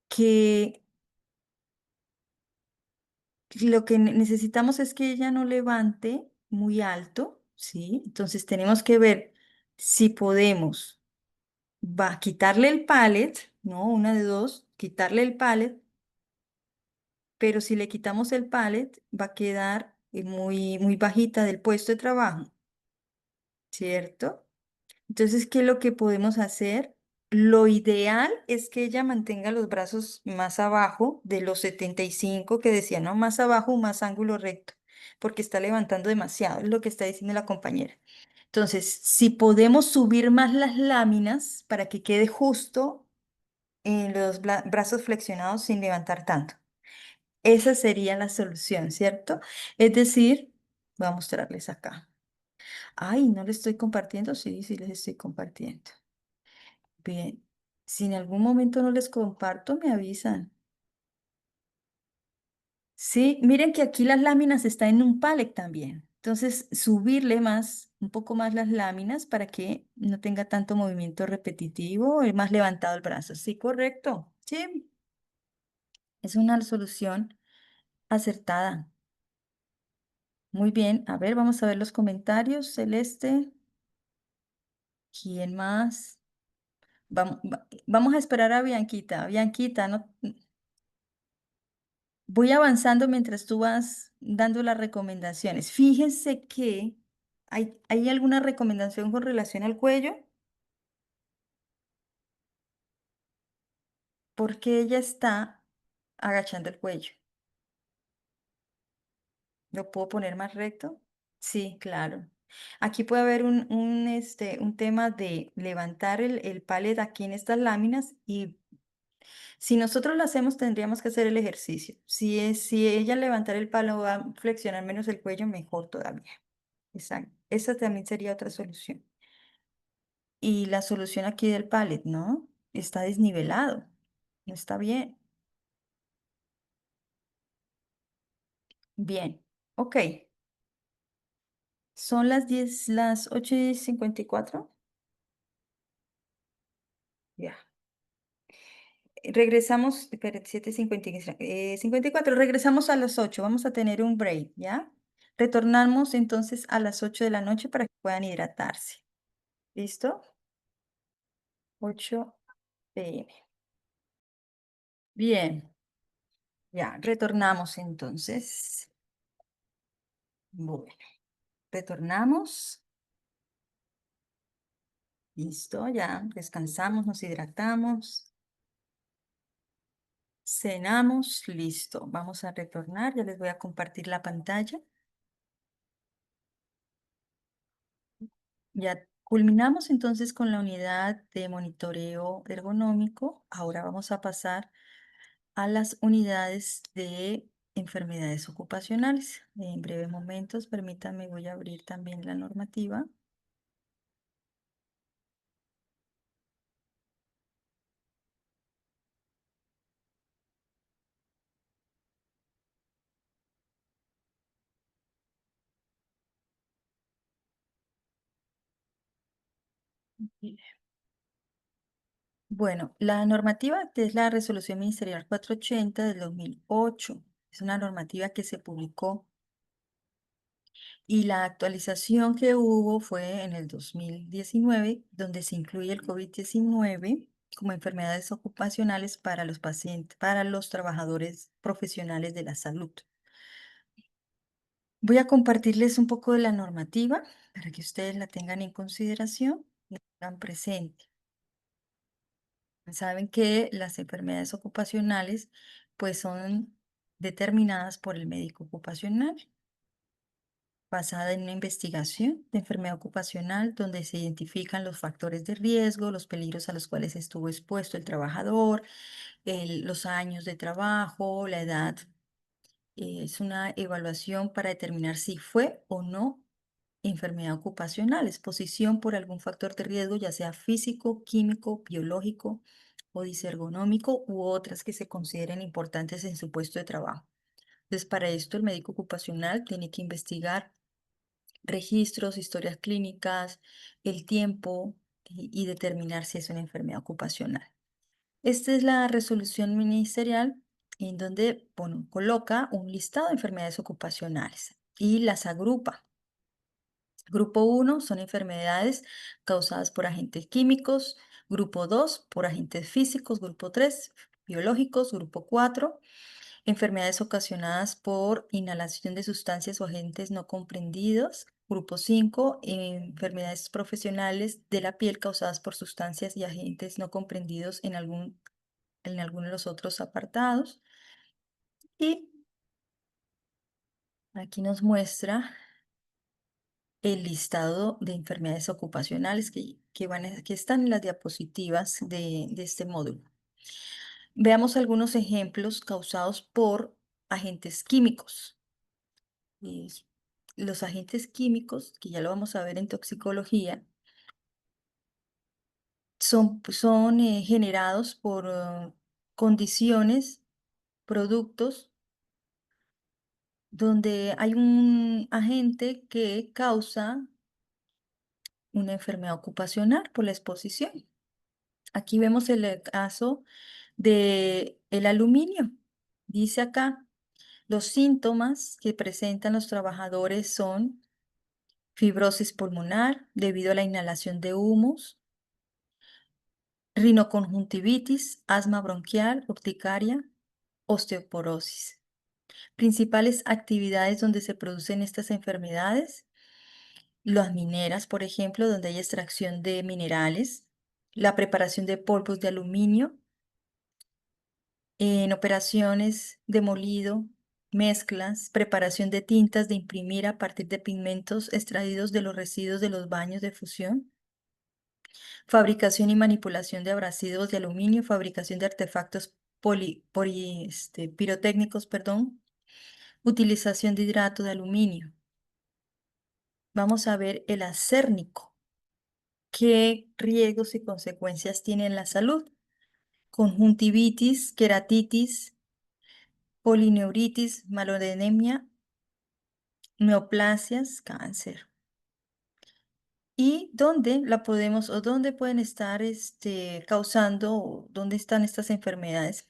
que lo que necesitamos es que ella no levante muy alto, ¿sí? Entonces tenemos que ver si podemos, va a quitarle el pallet, ¿no? Una de dos, quitarle el pallet, pero si le quitamos el pallet va a quedar muy, muy bajita del puesto de trabajo, ¿cierto? Entonces, ¿qué es lo que podemos hacer? Lo ideal es que ella mantenga los brazos más abajo de los 75 que decía, ¿no? Más abajo, más ángulo recto, porque está levantando demasiado, es lo que está diciendo la compañera. Entonces, si podemos subir más las láminas para que quede justo en los brazos flexionados sin levantar tanto. Esa sería la solución, ¿cierto? Es decir, voy a mostrarles acá. Ay, no les estoy compartiendo. Sí, sí les estoy compartiendo. Bien, si en algún momento no les comparto, me avisan. Sí, miren que aquí las láminas están en un pallet también. Entonces, subirle más, un poco más las láminas para que no tenga tanto movimiento repetitivo y más levantado el brazo. Sí, correcto. Sí, es una solución acertada. Muy bien, a ver, vamos a ver los comentarios. Celeste, ¿quién más? Vamos a esperar a Bianquita. Bianquita, no, voy avanzando mientras tú vas dando las recomendaciones. Fíjense que hay alguna recomendación con relación al cuello, porque ella está agachando el cuello. ¿Lo puedo poner más recto? Sí, claro. Aquí puede haber un tema de levantar el pallet aquí en estas láminas y si nosotros lo hacemos tendríamos que hacer el ejercicio. Si ella levantar el palo va a flexionar menos el cuello, mejor todavía. Exacto. Esa también sería otra solución. Y la solución aquí del pallet, ¿no? Está desnivelado. No está bien. Bien. Ok. Son las 8:54. Ya. Regresamos, espera, 7:54. Regresamos a las 8. Vamos a tener un break, ¿ya? Retornamos entonces a las 8 de la noche para que puedan hidratarse. ¿Listo? 8 p.m. Bien. Ya, retornamos entonces. Bueno, retornamos. Listo, ya descansamos, nos hidratamos, cenamos, listo. Vamos a retornar, ya les voy a compartir la pantalla. Ya culminamos entonces con la unidad de monitoreo ergonómico. Ahora vamos a pasar a las unidades de enfermedades ocupacionales. En breves momentos, permítanme, voy a abrir también la normativa. Bueno, la normativa que es la Resolución Ministerial 480 del 2008, es una normativa que se publicó y la actualización que hubo fue en el 2019, donde se incluye el COVID-19 como enfermedades ocupacionales para los pacientes, para los trabajadores profesionales de la salud. Voy a compartirles un poco de la normativa para que ustedes la tengan en consideración y la tengan presente. Saben que las enfermedades ocupacionales pues son determinadas por el médico ocupacional, basada en una investigación de enfermedad ocupacional donde se identifican los factores de riesgo, los peligros a los cuales estuvo expuesto el trabajador, los años de trabajo, la edad. Es una evaluación para determinar si fue o no enfermedad ocupacional, exposición por algún factor de riesgo, ya sea físico, químico, biológico o disergonómico u otras que se consideren importantes en su puesto de trabajo. Entonces, para esto el médico ocupacional tiene que investigar registros, historias clínicas, el tiempo y determinar si es una enfermedad ocupacional. Esta es la resolución ministerial en donde, bueno, coloca un listado de enfermedades ocupacionales y las agrupa. Grupo 1 son enfermedades causadas por agentes químicos, grupo 2 por agentes físicos, grupo 3 biológicos, grupo 4 enfermedades ocasionadas por inhalación de sustancias o agentes no comprendidos, grupo 5 enfermedades profesionales de la piel causadas por sustancias y agentes no comprendidos en alguno de los otros apartados. Y aquí nos muestra el listado de enfermedades ocupacionales que están en las diapositivas de este módulo. Veamos algunos ejemplos causados por agentes químicos. Es- Los agentes químicos, que ya lo vamos a ver en toxicología, son generados por condiciones, productos, donde hay un agente que causa una enfermedad ocupacional por la exposición. Aquí vemos el caso de el aluminio. Dice acá, los síntomas que presentan los trabajadores son fibrosis pulmonar debido a la inhalación de humos, rinoconjuntivitis, asma bronquial, urticaria, osteoporosis. Principales actividades donde se producen estas enfermedades: las mineras, por ejemplo, donde hay extracción de minerales, la preparación de polvos de aluminio, en operaciones de molido, mezclas, preparación de tintas de imprimir a partir de pigmentos extraídos de los residuos de los baños de fusión, fabricación y manipulación de abrasivos de aluminio, fabricación de artefactos pirotécnicos, perdón, utilización de hidrato de aluminio. Vamos a ver el acérnico. ¿Qué riesgos y consecuencias tiene en la salud? Conjuntivitis, queratitis, polineuritis, malodenemia, neoplasias, cáncer. ¿Y dónde la podemos o dónde pueden estar causando, o dónde están estas enfermedades?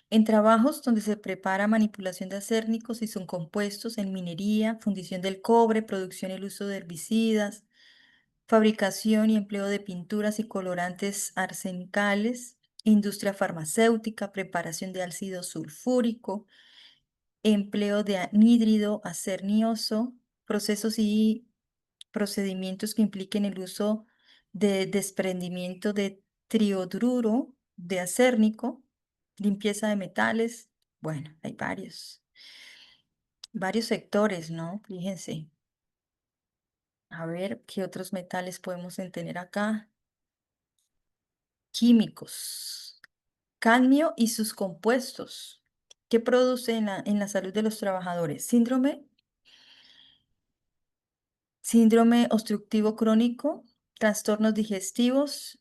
En trabajos donde se prepara manipulación de acérnicos y son compuestos en minería, fundición del cobre, producción y el uso de herbicidas, fabricación y empleo de pinturas y colorantes arsenicales, industria farmacéutica, preparación de ácido sulfúrico, empleo de anhídrido acernioso, procesos y procedimientos que impliquen el uso de desprendimiento de triodruro de acérnico, limpieza de metales. Bueno, hay varios sectores, ¿no? Fíjense. A ver, ¿qué otros metales podemos tener acá? Químicos. Cadmio y sus compuestos. ¿Qué produce en la salud de los trabajadores? Síndrome obstructivo crónico, trastornos digestivos,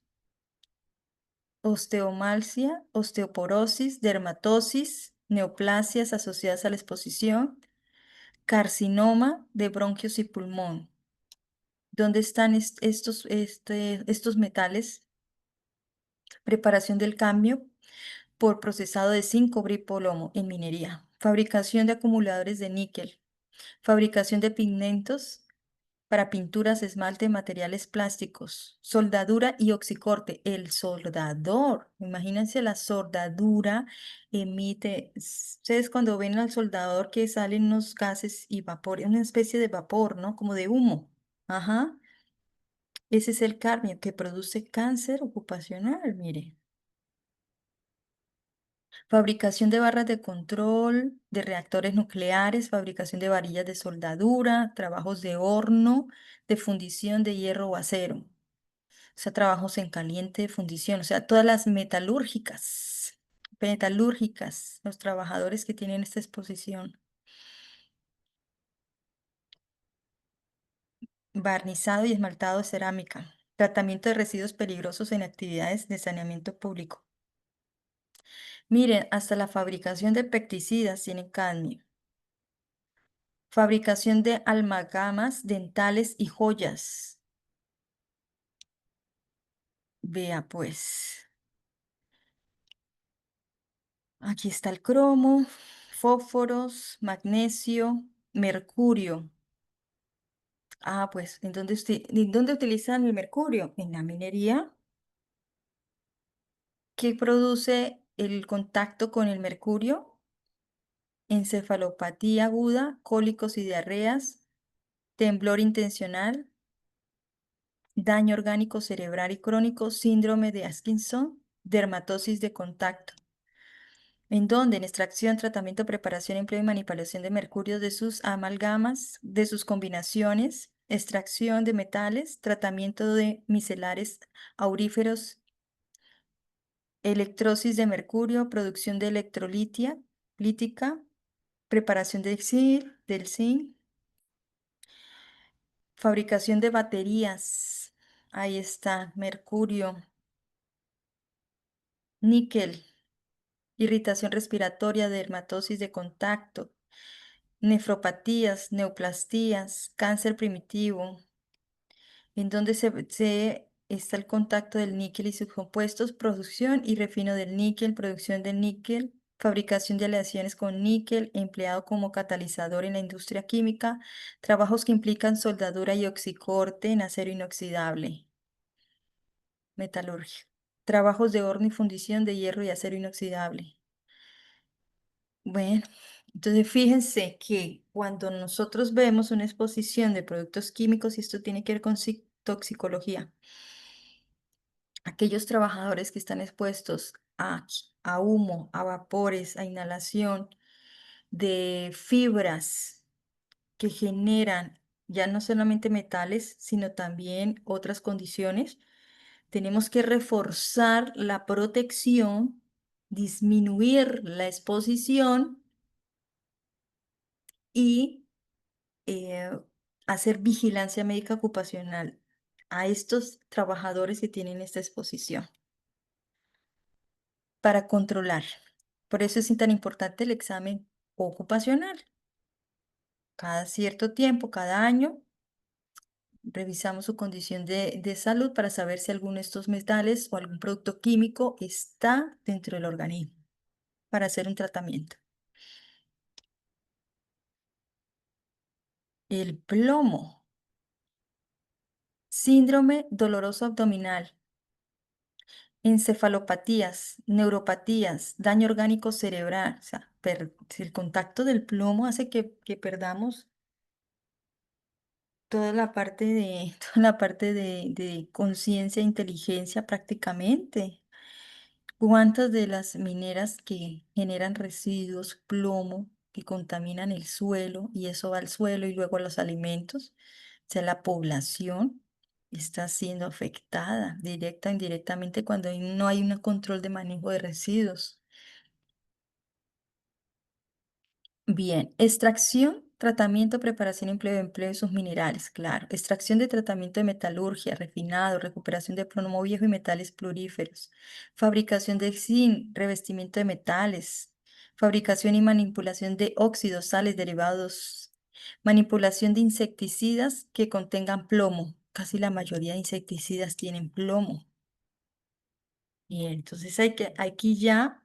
osteomalgia, osteoporosis, dermatosis, neoplasias asociadas a la exposición, carcinoma de bronquios y pulmón. ¿Dónde están estos metales? Preparación del cambio por procesado de zinc, cobre y plomo en minería. Fabricación de acumuladores de níquel. Fabricación de pigmentos para pinturas, esmalte, materiales plásticos. Soldadura y oxicorte. El soldador. Imagínense la soldadura emite. Ustedes cuando ven al soldador que salen unos gases y vapor, una especie de vapor, ¿no? Como de humo. Ajá. Ese es el cadmio que produce cáncer ocupacional, mire. Fabricación de barras de control, de reactores nucleares, fabricación de varillas de soldadura, trabajos de horno, de fundición de hierro o acero. O sea, trabajos en caliente de fundición, o sea, todas las metalúrgicas, metalúrgicas, los trabajadores que tienen esta exposición. Barnizado y esmaltado de cerámica. Tratamiento de residuos peligrosos en actividades de saneamiento público. Miren, hasta la fabricación de pesticidas tiene cadmio. Fabricación de amalgamas dentales y joyas. Vea pues, aquí está el cromo, fósforos, magnesio, mercurio. Ah, pues, ¿en dónde utilizan el mercurio? En la minería. ¿Qué produce el contacto con el mercurio? Encefalopatía aguda, cólicos y diarreas, temblor intencional, daño orgánico cerebral y crónico, síndrome de Atkinson, dermatosis de contacto. ¿En dónde? En extracción, tratamiento, preparación, empleo y manipulación de mercurio de sus amalgamas, de sus combinaciones, extracción de metales, tratamiento de micelares auríferos, electrosis de mercurio, producción de electrolitia, lítica, preparación del zinc, fabricación de baterías. Ahí está, mercurio, níquel, irritación respiratoria, dermatosis de contacto, nefropatías, neoplastías, cáncer primitivo, en donde está el contacto del níquel y sus compuestos, producción y refino del níquel, producción del níquel, fabricación de aleaciones con níquel, empleado como catalizador en la industria química, trabajos que implican soldadura y oxicorte en acero inoxidable, metalurgia, trabajos de horno y fundición de hierro y acero inoxidable. Bueno, entonces fíjense que cuando nosotros vemos una exposición de productos químicos, y esto tiene que ver con toxicología, aquellos trabajadores que están expuestos a humo, a vapores, a inhalación de fibras que generan ya no solamente metales, sino también otras condiciones, tenemos que reforzar la protección, disminuir la exposición y eh, hacer vigilancia médica ocupacional a estos trabajadores que tienen esta exposición para controlar. Por eso es tan importante el examen ocupacional. Cada cierto tiempo, cada año, revisamos su condición de salud para saber si alguno de estos metales o algún producto químico está dentro del organismo para hacer un tratamiento. El plomo, síndrome doloroso abdominal, encefalopatías, neuropatías, daño orgánico cerebral. O sea, si el contacto del plomo hace que perdamos toda la parte toda la parte de conciencia e inteligencia prácticamente. ¿Cuántas de las mineras que generan residuos, plomo, que contaminan el suelo y eso va al suelo y luego a los alimentos? O sea, la población está siendo afectada directa o indirectamente cuando no hay un control de manejo de residuos. Bien, extracción, tratamiento, preparación, empleo de sus minerales, claro. Extracción de tratamiento de metalurgia, refinado, recuperación de plomo viejo y metales pluríferos. Fabricación de zinc, revestimiento de metales. Fabricación y manipulación de óxidos, sales, derivados. Manipulación de insecticidas que contengan plomo. casi la mayoría de insecticidas tienen plomo. Y entonces aquí ya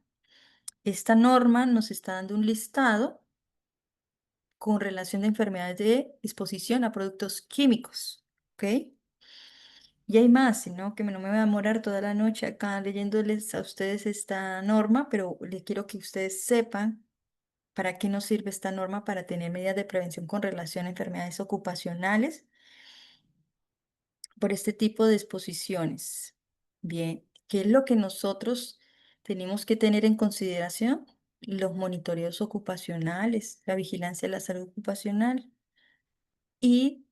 esta norma nos está dando un listado con relación de enfermedades de exposición a productos químicos. ¿Ok? Y hay más, sino que no me voy a demorar toda la noche acá leyéndoles a ustedes esta norma, pero les quiero que ustedes sepan para qué nos sirve esta norma para tener medidas de prevención con relación a enfermedades ocupacionales por este tipo de exposiciones. Bien, ¿qué es lo que nosotros tenemos que tener en consideración? Los monitoreos ocupacionales, la vigilancia de la salud ocupacional y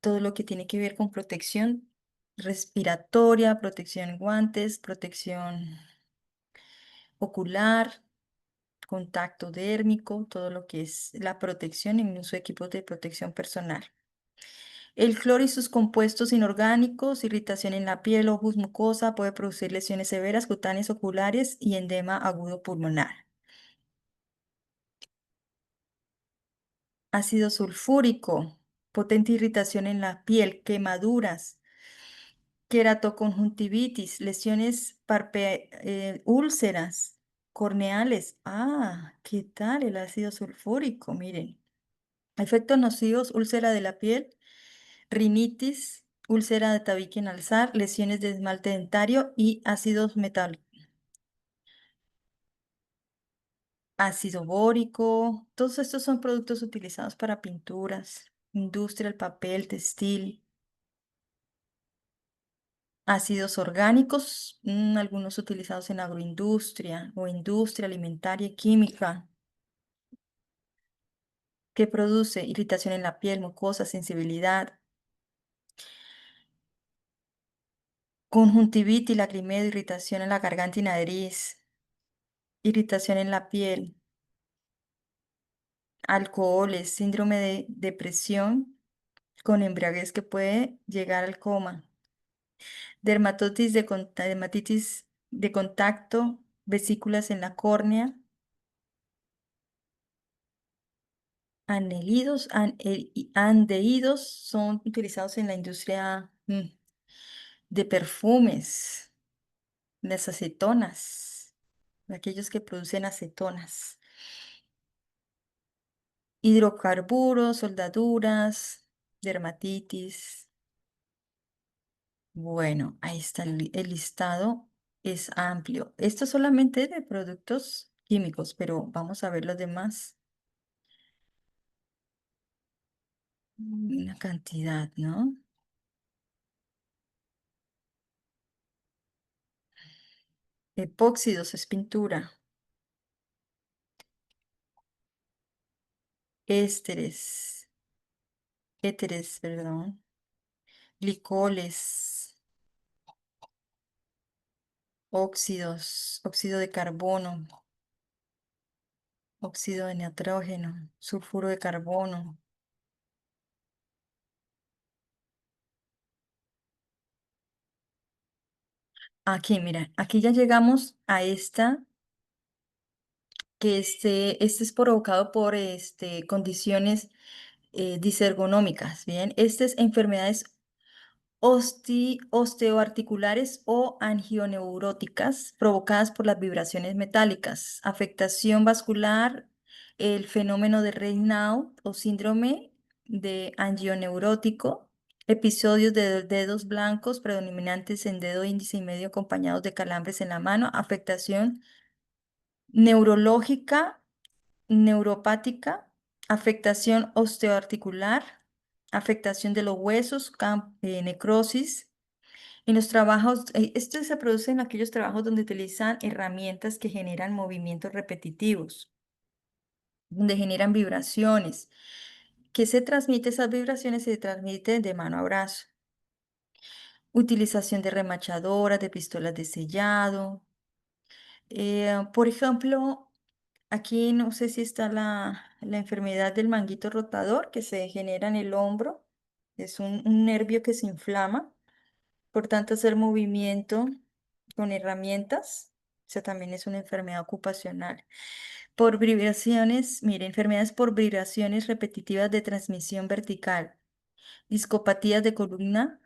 todo lo que tiene que ver con protección respiratoria, protección en guantes, protección ocular, contacto dérmico, todo lo que es la protección en uso de equipos de protección personal. El cloro y sus compuestos inorgánicos, irritación en la piel, ojos, mucosa, puede producir lesiones severas, cutáneas, oculares y edema agudo pulmonar. Ácido sulfúrico, potente irritación en la piel, quemaduras, queratoconjuntivitis, lesiones úlceras corneales. Ah, ¿qué tal el ácido sulfúrico? Miren, efectos nocivos, úlcera de la piel, rinitis, úlcera de tabique en alzar, lesiones de esmalte dentario y ácidos metálicos. Ácido bórico, todos estos son productos utilizados para pinturas, industria, el papel, textil. Ácidos orgánicos, algunos utilizados en agroindustria o industria alimentaria y química, que produce irritación en la piel, mucosa, sensibilidad, conjuntivitis, lacrimedo, irritación en la garganta y nariz, irritación en la piel, alcoholes, síndrome de depresión con embriaguez que puede llegar al coma, dermatitis de contacto, vesículas en la córnea. Andehídos son utilizados en la industria de perfumes, las acetonas, aquellos que producen acetonas, hidrocarburos, soldaduras, dermatitis. Bueno, ahí está el listado, es amplio. Esto solamente de productos químicos, pero vamos a ver los demás. Una cantidad, ¿no? Epóxidos es pintura, ésteres, éteres, perdón, glicoles, óxidos, óxido de carbono, óxido de nitrógeno, sulfuro de carbono. Aquí, mira, aquí ya llegamos a esta, que este es provocado por condiciones disergonómicas, ¿bien? Estas enfermedades osteoarticulares o angioneuróticas provocadas por las vibraciones metálicas, afectación vascular, el fenómeno de Raynaud o síndrome de angioneurótico, episodios de dedos blancos predominantes en dedo índice y medio acompañados de calambres en la mano, afectación neurológica, neuropática, afectación osteoarticular, afectación de los huesos, necrosis. En los trabajos, esto se produce en aquellos trabajos donde utilizan herramientas que generan movimientos repetitivos, donde generan vibraciones. ¿Qué se transmite? Esas vibraciones se transmiten de mano a brazo. Utilización de remachadoras, de pistolas de sellado. Por ejemplo, aquí no sé si está la enfermedad del manguito rotador que se genera en el hombro. Es un nervio que se inflama. Por tanto, hacer movimiento con herramientas, o sea, también es una enfermedad ocupacional. Por vibraciones, mire, enfermedades por vibraciones repetitivas de transmisión vertical. discopatías de columna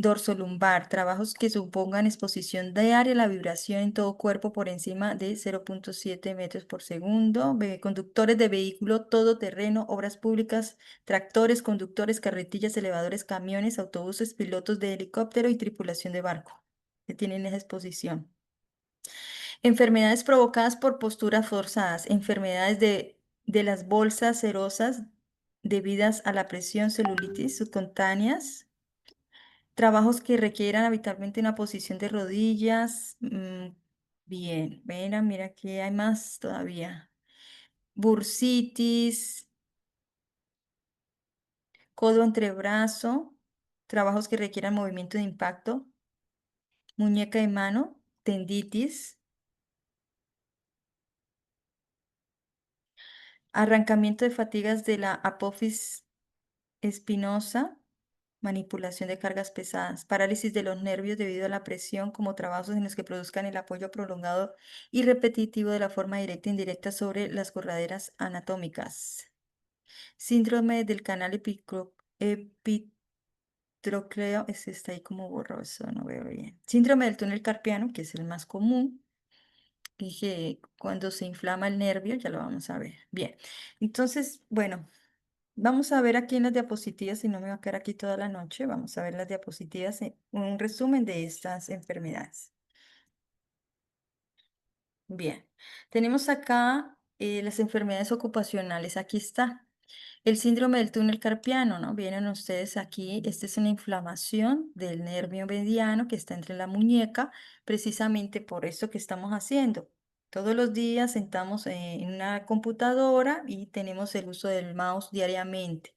dorsolumbar, trabajos que supongan exposición diaria a la vibración en todo cuerpo por encima de 0,7 metros por segundo, conductores de vehículo todoterreno, obras públicas, tractores, conductores, carretillas, elevadores, camiones, autobuses, pilotos de helicóptero y tripulación de barco que tienen esa exposición. Enfermedades provocadas por posturas forzadas, enfermedades de las bolsas serosas debidas a la presión, celulitis subcutáneas, trabajos que requieran habitualmente una posición de rodillas. Bien, mira que hay más todavía. Bursitis, codo entre brazo, trabajos que requieran movimiento de impacto, muñeca y mano, tenditis, arrancamiento de fatigas de la apófisis espinosa, manipulación de cargas pesadas, parálisis de los nervios debido a la presión, como trabajos en los que produzcan el apoyo prolongado y repetitivo de la forma directa e indirecta sobre las corraderas anatómicas. Síndrome del canal epitrocleo, ese está ahí como borroso, no veo bien. Síndrome del túnel carpiano, que es el más común, y que cuando se inflama el nervio, ya lo vamos a ver. Bien, entonces, bueno. Vamos a ver aquí en las diapositivas, si no me va a quedar aquí toda la noche, vamos a ver las diapositivas, un resumen de estas enfermedades. Bien, tenemos acá las enfermedades ocupacionales. Aquí está el síndrome del túnel carpiano, ¿no? Vienen ustedes aquí, esta es una inflamación del nervio mediano que está entre la muñeca, precisamente por esto que estamos haciendo. Todos los días sentamos en una computadora y tenemos el uso del mouse diariamente.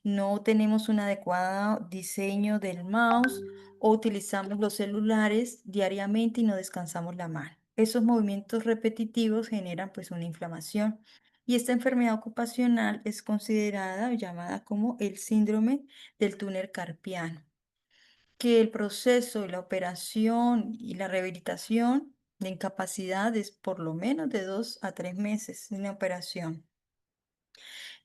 No tenemos un adecuado diseño del mouse o utilizamos los celulares diariamente y no descansamos la mano. Esos movimientos repetitivos generan pues una inflamación y esta enfermedad ocupacional es considerada o llamada como el síndrome del túnel carpiano, que el proceso de la operación y la rehabilitación de incapacidad es por lo menos de 2 a 3 meses en la operación.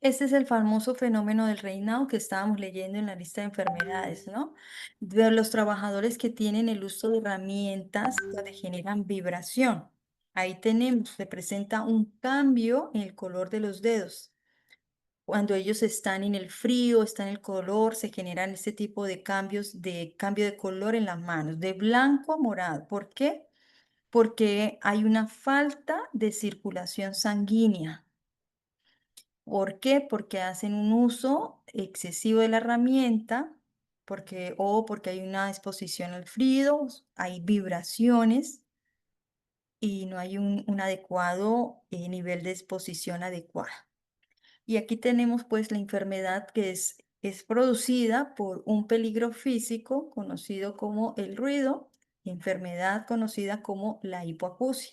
Este es el famoso fenómeno del reinado que estábamos leyendo en la lista de enfermedades, ¿no? De los trabajadores que tienen el uso de herramientas que generan vibración. Ahí tenemos, se presenta un cambio en el color de los dedos. Cuando ellos están en el frío, está en el color, se generan este tipo de cambios de cambio de color en las manos, de blanco a morado. ¿Por qué? Porque hay una falta de circulación sanguínea. ¿Por qué? Porque hacen un uso excesivo de la herramienta, porque hay una exposición al frío, hay vibraciones y no hay un adecuado nivel de exposición adecuada. Y aquí tenemos pues la enfermedad que es producida por un peligro físico conocido como el ruido, enfermedad conocida como la hipoacusia.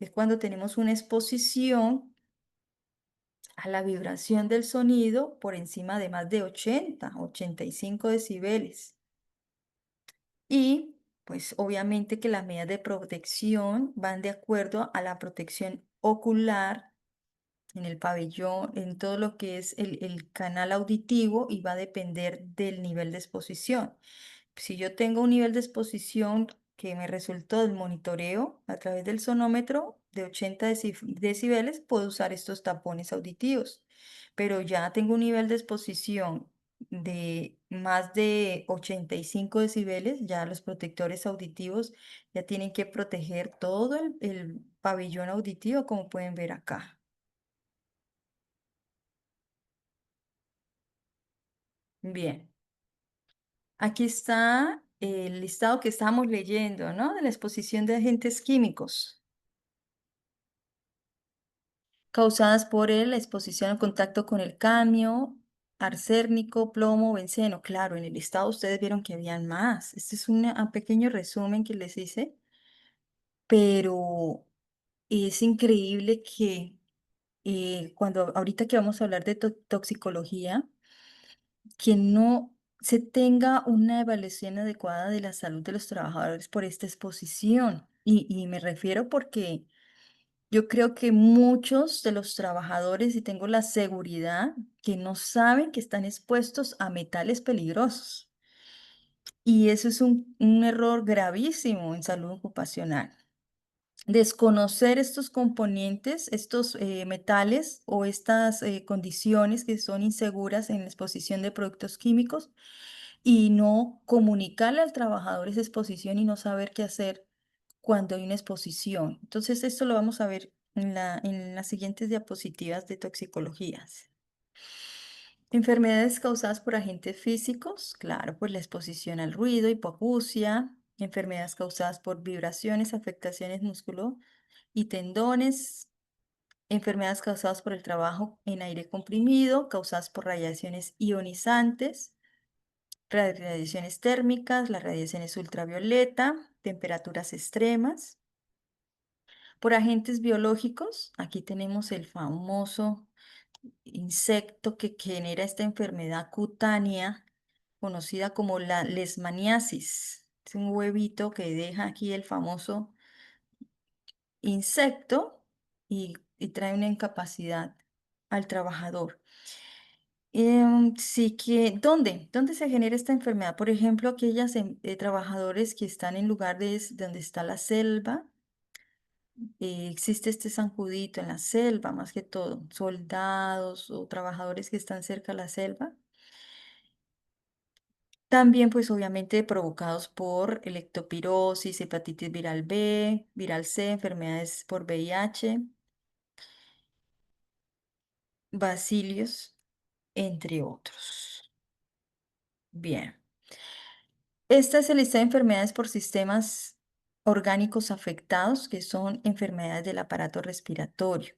Es cuando tenemos una exposición a la vibración del sonido por encima de más de 85 decibeles. Y pues obviamente que las medidas de protección van de acuerdo a la protección ocular en el pabellón, en todo lo que es el canal auditivo y va a depender del nivel de exposición. Si yo tengo un nivel de exposición que me resultó del monitoreo a través del sonómetro de 80 decibeles, puedo usar estos tapones auditivos. Pero ya tengo un nivel de exposición de más de 85 decibeles, ya los protectores auditivos ya tienen que proteger todo el pabellón auditivo, como pueden ver acá. Bien, aquí está el listado que estábamos leyendo, ¿no? De la exposición de agentes químicos causadas por la exposición al contacto con el cadmio, arsénico, plomo, benceno. Claro, en el listado ustedes vieron que habían más. Este es un pequeño resumen que les hice, pero es increíble que cuando ahorita que vamos a hablar de toxicología, que no se tenga una evaluación adecuada de la salud de los trabajadores por esta exposición. Y me refiero porque Yo creo que muchos de los trabajadores, y tengo la seguridad, que no saben que están expuestos a metales peligrosos. Y eso es un error gravísimo en salud ocupacional. Desconocer estos componentes, estos metales o estas condiciones que son inseguras en la exposición de productos químicos y no comunicarle al trabajador esa exposición y no saber qué hacer cuando hay una exposición. Entonces, esto lo vamos a ver en las siguientes diapositivas de toxicologías. Enfermedades causadas por agentes físicos, claro, pues la exposición al ruido, hipoacusia, enfermedades causadas por vibraciones, afectaciones músculo y tendones, enfermedades causadas por el trabajo en aire comprimido, causadas por radiaciones ionizantes, radiaciones térmicas, las radiaciones ultravioleta, temperaturas extremas. Por agentes biológicos, aquí tenemos el famoso insecto que genera esta enfermedad cutánea conocida como la leishmaniasis. Es un huevito que deja aquí el famoso insecto y trae una incapacidad al trabajador. Sí que, ¿dónde se genera esta enfermedad? Por ejemplo, aquellas trabajadores que están en lugares donde está la selva, existe este zancudito en la selva, más que todo, soldados o trabajadores que están cerca de la selva. También, pues obviamente provocados por leptospirosis, hepatitis viral B, viral C, enfermedades por VIH, bacilios, entre otros. Bien. Esta es el lista de enfermedades por sistemas orgánicos afectados, que son enfermedades del aparato respiratorio.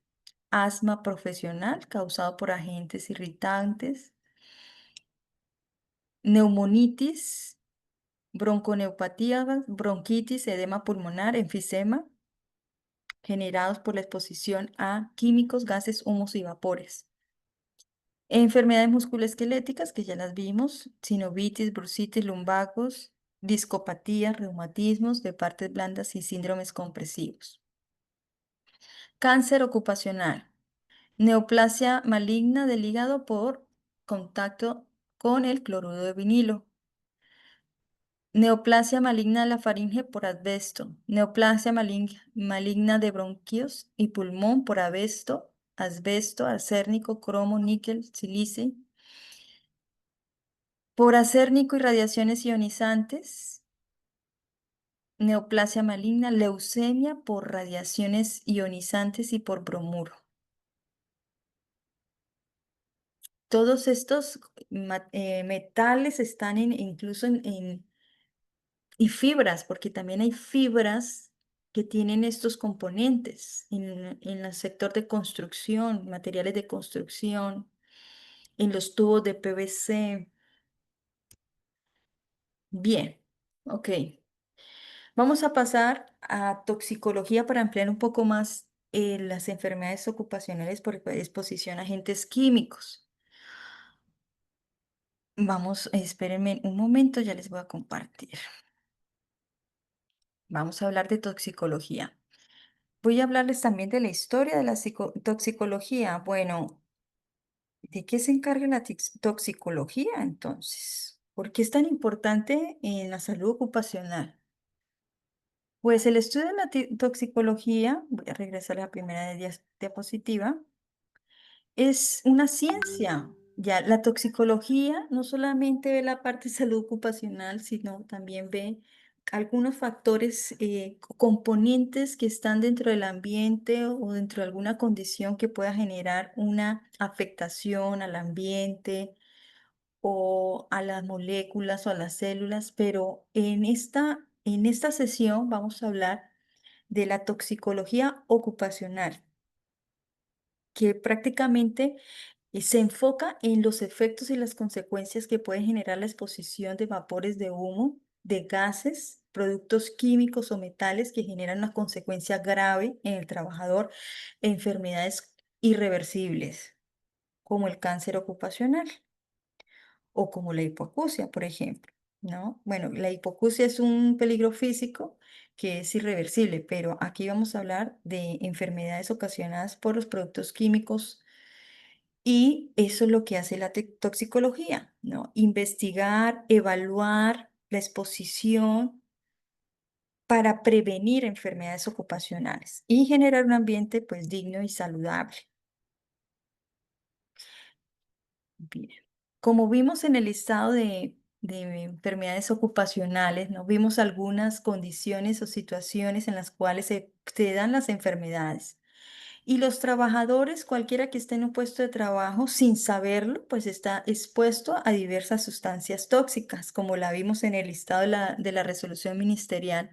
Asma profesional causado por agentes irritantes, neumonitis, bronconeopatía, bronquitis, edema pulmonar, enfisema, generados por la exposición a químicos, gases, humos y vapores. Enfermedades musculoesqueléticas, que ya las vimos, sinovitis, bursitis, lumbagos, discopatía, reumatismos de partes blandas y síndromes compresivos. Cáncer ocupacional, neoplasia maligna del hígado por contacto con el cloruro de vinilo. Neoplasia maligna de la faringe por asbesto. Neoplasia maligna de bronquios y pulmón por asbesto, arsénico, cromo, níquel, silicio. Por arsénico y radiaciones ionizantes. Neoplasia maligna, leucemia por radiaciones ionizantes y por bromuro. Todos estos metales están incluso y fibras, porque también hay fibras que tienen estos componentes en el sector de construcción, materiales de construcción, en los tubos de PVC. Bien, ok. Vamos a pasar a toxicología para ampliar un poco más las enfermedades ocupacionales por exposición a agentes químicos. Vamos, espérenme un momento, ya les voy a compartir. Vamos a hablar de toxicología. Voy a hablarles también de la historia de la toxicología. Bueno, ¿de qué se encarga la toxicología entonces? ¿Por qué es tan importante en la salud ocupacional? Pues el estudio de la toxicología, voy a regresar a la primera diapositiva, es una ciencia. Ya la toxicología no solamente ve la parte de salud ocupacional, sino también ve algunos factores, componentes que están dentro del ambiente o dentro de alguna condición que pueda generar una afectación al ambiente o a las moléculas o a las células. Pero en esta sesión vamos a hablar de la toxicología ocupacional, que prácticamente se enfoca en los efectos y las consecuencias que puede generar la exposición de vapores de humo, de gases, productos químicos o metales que generan una consecuencia grave en el trabajador, enfermedades irreversibles, como el cáncer ocupacional o como la hipoacusia, por ejemplo. ¿no? Bueno, la hipoacusia es un peligro físico que es irreversible, pero aquí vamos a hablar de enfermedades ocasionadas por los productos químicos y eso es lo que hace la toxicología, ¿no? Investigar, evaluar la exposición para prevenir enfermedades ocupacionales y generar un ambiente pues digno y saludable. Bien. Como vimos en el listado de enfermedades ocupacionales, ¿no? Vimos algunas condiciones o situaciones en las cuales se dan las enfermedades. Y los trabajadores, cualquiera que esté en un puesto de trabajo, sin saberlo, pues está expuesto a diversas sustancias tóxicas, como la vimos en el listado de la resolución ministerial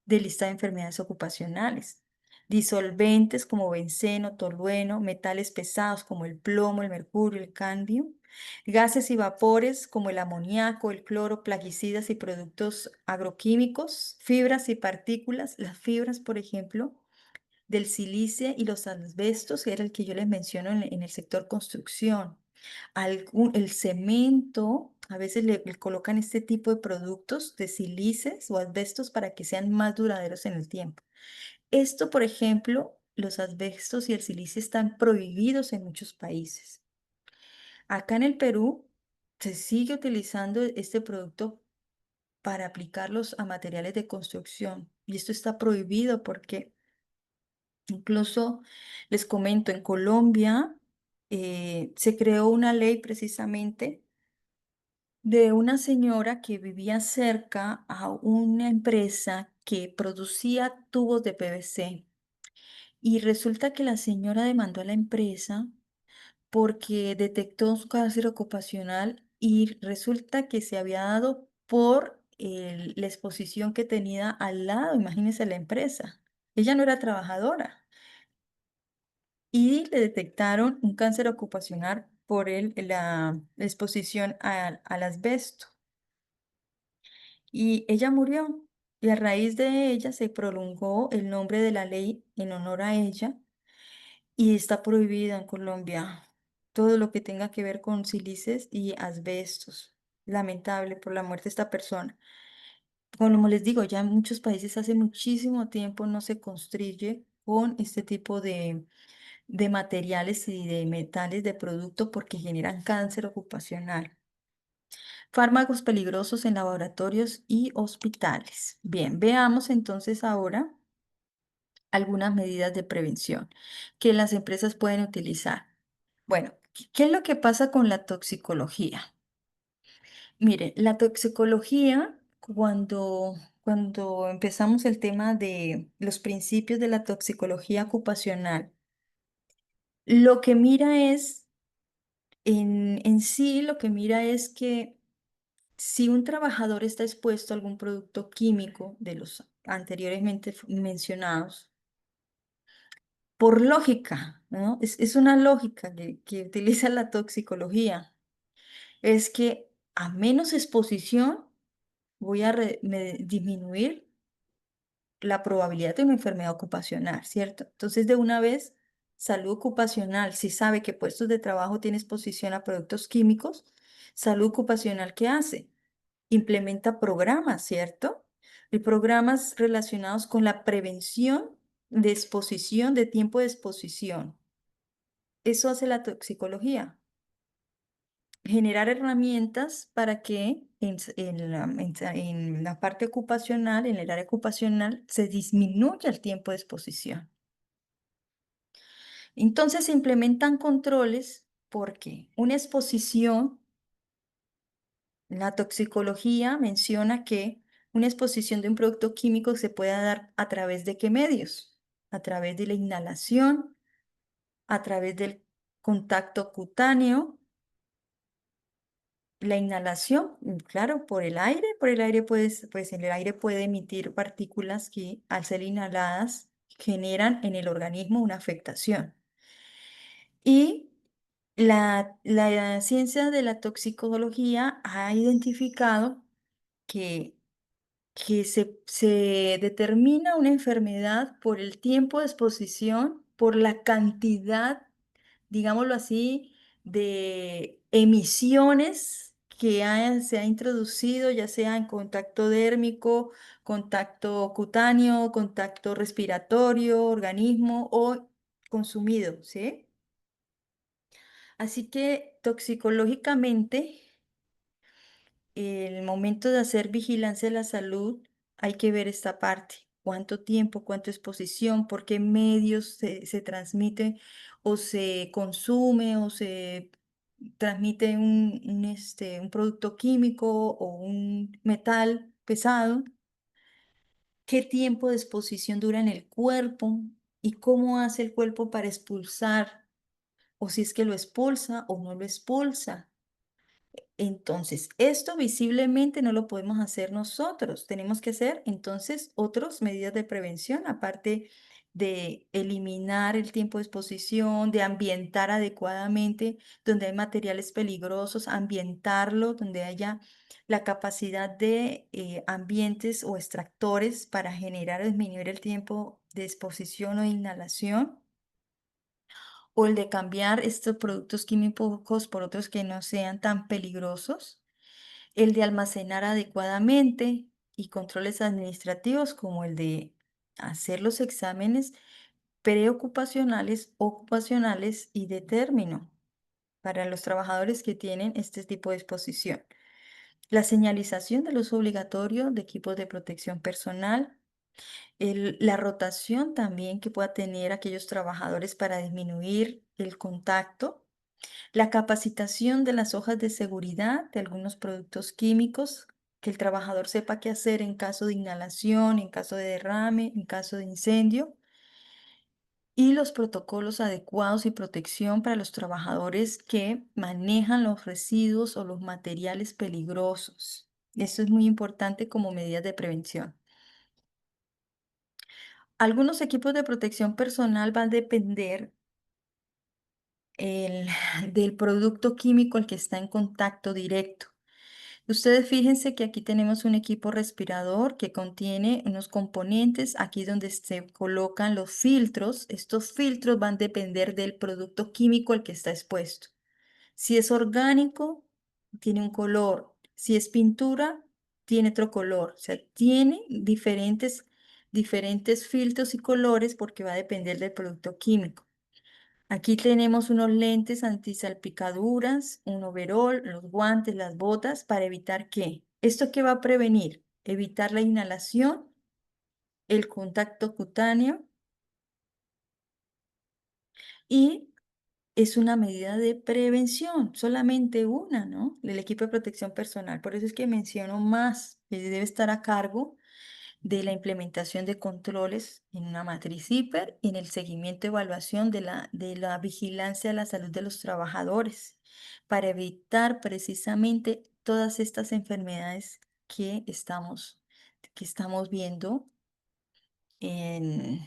de lista de enfermedades ocupacionales. Disolventes como benceno, tolueno, metales pesados como el plomo, el mercurio, el cadmio, gases y vapores como el amoníaco, el cloro, plaguicidas y productos agroquímicos, fibras y partículas, las fibras, por ejemplo, del silicio y los asbestos, que era el que yo les menciono en el sector construcción. El cemento, a veces le colocan este tipo de productos de sílices o asbestos para que sean más duraderos en el tiempo. Esto, por ejemplo, los asbestos y el silicio están prohibidos en muchos países. Acá en el Perú se sigue utilizando este producto para aplicarlos a materiales de construcción y esto está prohibido porque incluso les comento, en Colombia se creó una ley precisamente de una señora que vivía cerca a una empresa que producía tubos de PVC. Y resulta que la señora demandó a la empresa porque detectó un cáncer ocupacional y resulta que se había dado por la exposición que tenía al lado, imagínense la empresa. Ella no era trabajadora y le detectaron un cáncer ocupacional por la exposición al asbesto. Y ella murió. Y a raíz de ella se prolongó el nombre de la ley en honor a ella y está prohibida en Colombia todo lo que tenga que ver con sílices y asbestos. Lamentable por la muerte de esta persona. Como les digo, ya en muchos países hace muchísimo tiempo no se construye con este tipo de materiales y de metales de producto porque generan cáncer ocupacional. Fármacos peligrosos en laboratorios y hospitales. Bien, veamos entonces ahora algunas medidas de prevención que las empresas pueden utilizar. Bueno, ¿qué es lo que pasa con la toxicología? Mire, la toxicología, cuando empezamos el tema de los principios de la toxicología ocupacional, lo que mira es, en sí, lo que mira es que si un trabajador está expuesto a algún producto químico de los anteriormente mencionados, por lógica, ¿no? Es una lógica que utiliza la toxicología, es que a menos exposición voy a disminuir la probabilidad de una enfermedad ocupacional, ¿cierto? Entonces, de una vez, salud ocupacional, si sabe que puestos de trabajo tiene exposición a productos químicos, salud ocupacional, ¿qué hace? Implementa programas, ¿cierto? Y programas relacionados con la prevención de exposición, de tiempo de exposición. Eso hace la toxicología. Generar herramientas para que en la parte ocupacional, en el área ocupacional, se disminuya el tiempo de exposición. Entonces se implementan controles porque una exposición, la toxicología menciona que una exposición de un producto químico se puede dar a través de qué medios, a través de la inhalación, a través del contacto cutáneo. La inhalación, claro, por el aire pues el aire puede emitir partículas que al ser inhaladas generan en el organismo una afectación. Y la ciencia de la toxicología ha identificado que, que se determina una enfermedad por el tiempo de exposición, por la cantidad, digámoslo así, de emisiones se ha introducido, ya sea en contacto dérmico, contacto cutáneo, contacto respiratorio, organismo o consumido, ¿sí? Así que toxicológicamente, el momento de hacer vigilancia de la salud, hay que ver esta parte. ¿Cuánto tiempo, cuánta exposición, por qué medios se transmite o se consume o se transmite un producto químico o un metal pesado? ¿Qué tiempo de exposición dura en el cuerpo? ¿Y cómo hace el cuerpo para expulsar? O si es que lo expulsa o no lo expulsa. Entonces, esto visiblemente no lo podemos hacer nosotros. Tenemos que hacer entonces otras medidas de prevención, aparte de eliminar el tiempo de exposición, de ambientar adecuadamente donde hay materiales peligrosos, ambientarlo donde haya la capacidad de ambientes o extractores para generar o disminuir el tiempo de exposición o inhalación, o el de cambiar estos productos químicos por otros que no sean tan peligrosos, el de almacenar adecuadamente y controles administrativos como el de hacer los exámenes preocupacionales, ocupacionales y de término para los trabajadores que tienen este tipo de exposición. La señalización del uso obligatorio de equipos de protección personal, la rotación también que pueda tener aquellos trabajadores para disminuir el contacto, la capacitación de las hojas de seguridad de algunos productos químicos, que el trabajador sepa qué hacer en caso de inhalación, en caso de derrame, en caso de incendio, y los protocolos adecuados y protección para los trabajadores que manejan los residuos o los materiales peligrosos. Esto es muy importante como medidas de prevención. Algunos equipos de protección personal van a depender el- del producto químico al que está en contacto directo. Ustedes fíjense que aquí tenemos un equipo respirador que contiene unos componentes, aquí donde se colocan los filtros. Estos filtros van a depender del producto químico al que está expuesto. Si es orgánico, tiene un color. Si es pintura, tiene otro color. O sea, tiene diferentes filtros y colores porque va a depender del producto químico. Aquí tenemos unos lentes antisalpicaduras, un overol, los guantes, las botas, para evitar qué. ¿Esto qué va a prevenir? Evitar la inhalación, el contacto cutáneo, y es una medida de prevención, solamente una, ¿no? El equipo de protección personal. Por eso es que menciono más, que debe estar a cargo de la implementación de controles en una matriz hiper y en el seguimiento y evaluación de la vigilancia de la salud de los trabajadores para evitar precisamente todas estas enfermedades que estamos viendo en,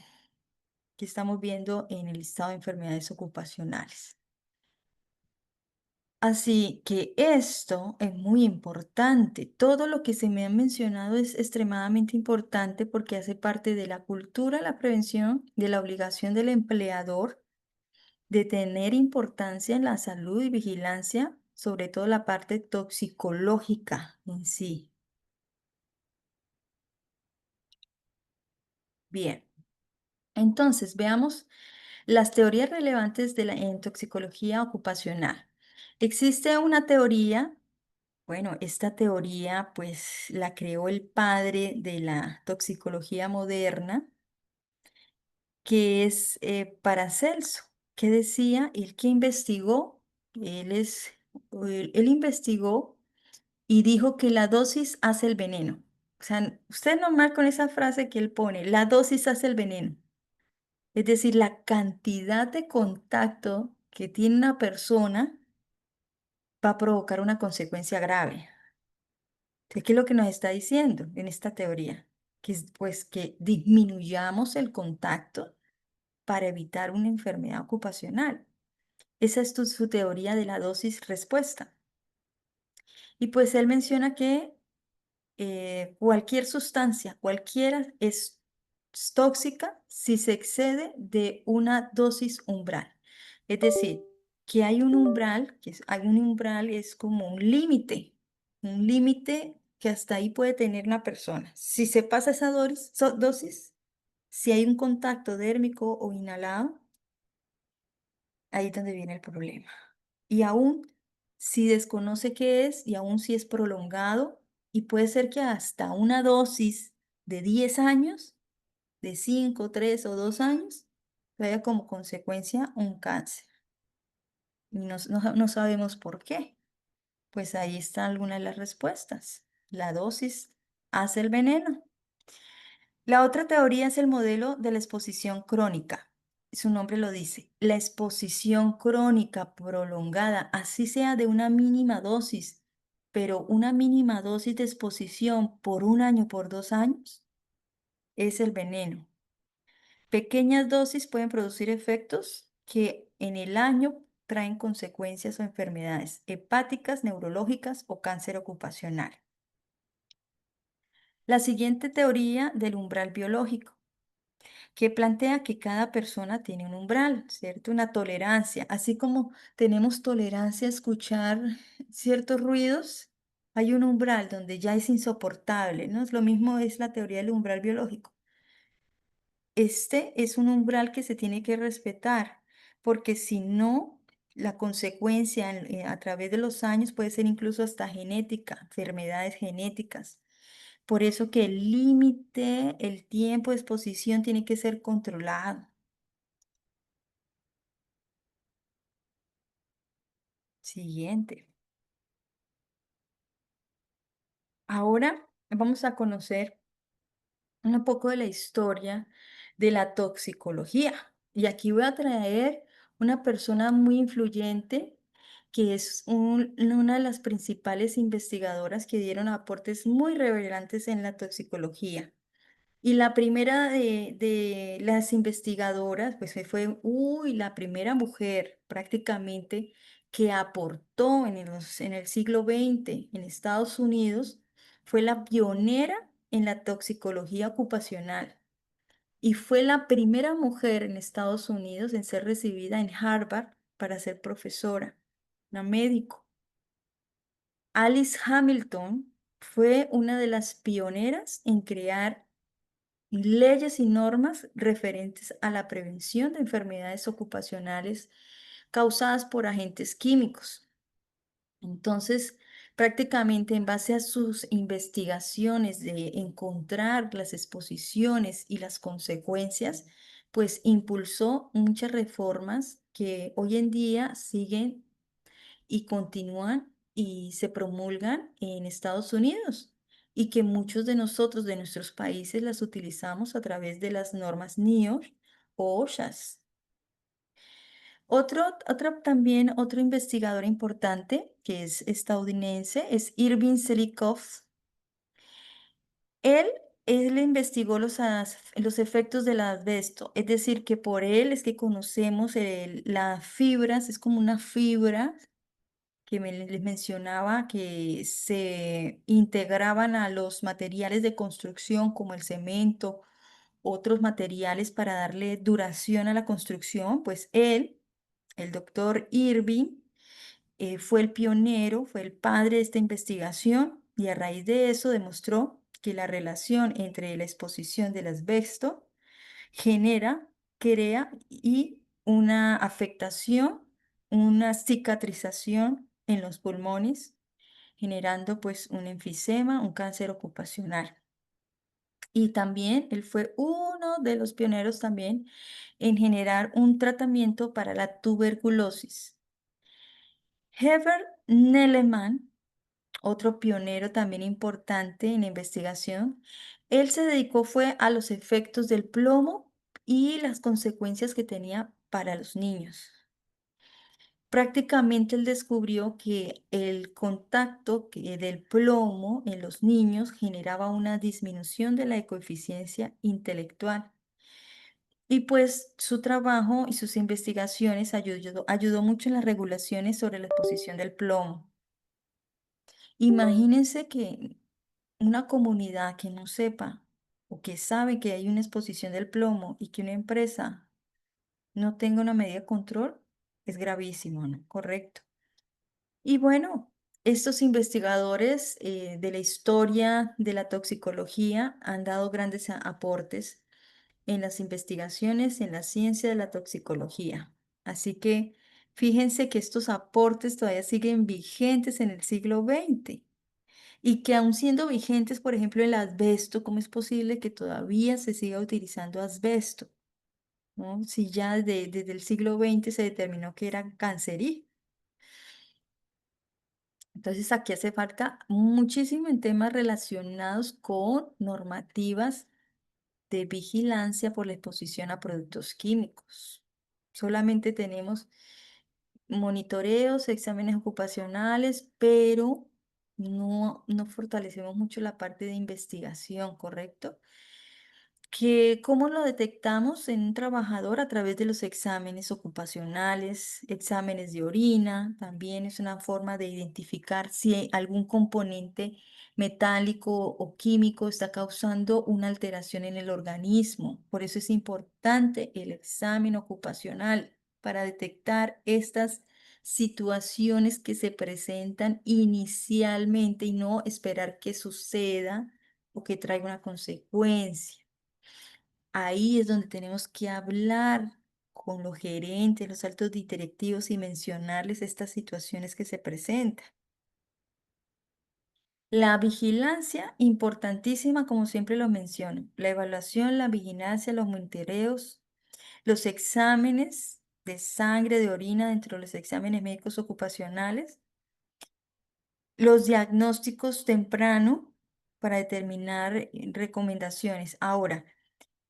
que estamos viendo en el listado de enfermedades ocupacionales. Así que esto es muy importante. Todo lo que se me ha mencionado es extremadamente importante porque hace parte de la cultura, la prevención, de la obligación del empleador de tener importancia en la salud y vigilancia, sobre todo la parte toxicológica en sí. Bien, entonces veamos las teorías relevantes de en toxicología ocupacional. Existe una teoría. Bueno, esta teoría pues la creó el padre de la toxicología moderna, que es Paracelso, que decía, el que investigó, él investigó y dijo que la dosis hace el veneno. O sea, usted normal con esa frase que él pone, la dosis hace el veneno. Es decir, la cantidad de contacto que tiene una persona va a provocar una consecuencia grave. Entonces, ¿qué es lo que nos está diciendo en esta teoría? Que es, pues que disminuyamos el contacto para evitar una enfermedad ocupacional. Esa es su teoría de la dosis respuesta. Y pues él menciona que cualquier sustancia, cualquiera, es tóxica si se excede de una dosis umbral. Es decir, que hay un umbral, hay un umbral, es como un límite un límite que hasta ahí puede tener la persona. Si se pasa esa dosis, si hay un contacto dérmico o inhalado, ahí es donde viene el problema. Y aún si desconoce qué es y aún si es prolongado, y puede ser que hasta una dosis de 10 años, de 5, 3 o 2 años, traiga como consecuencia un cáncer. Y no sabemos por qué. Pues ahí está alguna de las respuestas. La dosis hace el veneno. La otra teoría es el modelo de la exposición crónica. Su nombre lo dice, la exposición crónica prolongada, así sea de una mínima dosis, pero una mínima dosis de exposición por un año, por 2 años, es el veneno. Pequeñas dosis pueden producir efectos que en el año traen consecuencias o enfermedades hepáticas, neurológicas o cáncer ocupacional. La siguiente teoría del umbral biológico, que plantea que cada persona tiene un umbral, ¿cierto? Una tolerancia, así como tenemos tolerancia a escuchar ciertos ruidos, hay un umbral donde ya es insoportable, ¿no? Es lo mismo es la teoría del umbral biológico. Este es un umbral que se tiene que respetar, porque si no, la consecuencia a través de los años puede ser incluso hasta genética, enfermedades genéticas. Por eso que el límite, el tiempo de exposición tiene que ser controlado. Siguiente. Ahora vamos a conocer un poco de la historia de la toxicología. Y aquí voy a traer una persona muy influyente que es una de las principales investigadoras que dieron aportes muy relevantes en la toxicología. Y la primera de las investigadoras, pues fue, la primera mujer prácticamente que aportó en el siglo XX en Estados Unidos, fue la pionera en la toxicología ocupacional y fue la primera mujer en Estados Unidos en ser recibida en Harvard para ser profesora, una médico. Alice Hamilton fue una de las pioneras en crear leyes y normas referentes a la prevención de enfermedades ocupacionales causadas por agentes químicos. Entonces, prácticamente en base a sus investigaciones de encontrar las exposiciones y las consecuencias, pues impulsó muchas reformas que hoy en día siguen y continúan y se promulgan en Estados Unidos y que muchos de nosotros, de nuestros países, las utilizamos a través de las normas NIOSH o OSHAS. Otro investigador importante que es estadounidense es Irving Selikoff. Él, él investigó los efectos del asbesto, es decir, que por él es que conocemos las fibras, es como una fibra que les mencionaba que se integraban a los materiales de construcción como el cemento, otros materiales para darle duración a la construcción, pues él, el doctor Irving, fue el pionero, fue el padre de esta investigación y a raíz de eso demostró que la relación entre la exposición del asbesto genera, crea y una afectación, una cicatrización en los pulmones, generando pues un enfisema, un cáncer ocupacional. Y también él fue uno de los pioneros también en generar un tratamiento para la tuberculosis. Herbert Neleman, otro pionero también importante en investigación, él se dedicó fue a los efectos del plomo y las consecuencias que tenía para los niños. Prácticamente él descubrió que el contacto del plomo en los niños generaba una disminución de la coeficiencia intelectual. Y pues su trabajo y sus investigaciones ayudó mucho en las regulaciones sobre la exposición del plomo. Imagínense que una comunidad que no sepa o que sabe que hay una exposición del plomo y que una empresa no tenga una medida de control, es gravísimo, ¿no? Correcto. Y bueno, Estos investigadores de la historia de la toxicología han dado grandes aportes en las investigaciones en la ciencia de la toxicología. Así que fíjense que estos aportes todavía siguen vigentes en el siglo XX y que aún siendo vigentes, por ejemplo, el asbesto, ¿cómo es posible que todavía se siga utilizando asbesto? ¿No? Si ya desde el siglo XX se determinó que era cancerígeno. Entonces aquí hace falta muchísimo en temas relacionados con normativas de vigilancia por la exposición a productos químicos. Solamente tenemos monitoreos, exámenes ocupacionales, pero no fortalecemos mucho la parte de investigación, ¿correcto? ¿Cómo lo detectamos en un trabajador? A través de los exámenes ocupacionales, exámenes de orina, también es una forma de identificar si algún componente metálico o químico está causando una alteración en el organismo. Por eso es importante el examen ocupacional para detectar estas situaciones que se presentan inicialmente y no esperar que suceda o que traiga una consecuencia. Ahí es donde tenemos que hablar con los gerentes, los altos directivos y mencionarles estas situaciones que se presentan. La vigilancia, importantísima, como siempre lo menciono. La evaluación, la vigilancia, los monitoreos, los exámenes de sangre, de orina dentro de los exámenes médicos ocupacionales, los diagnósticos temprano para determinar recomendaciones. Ahora,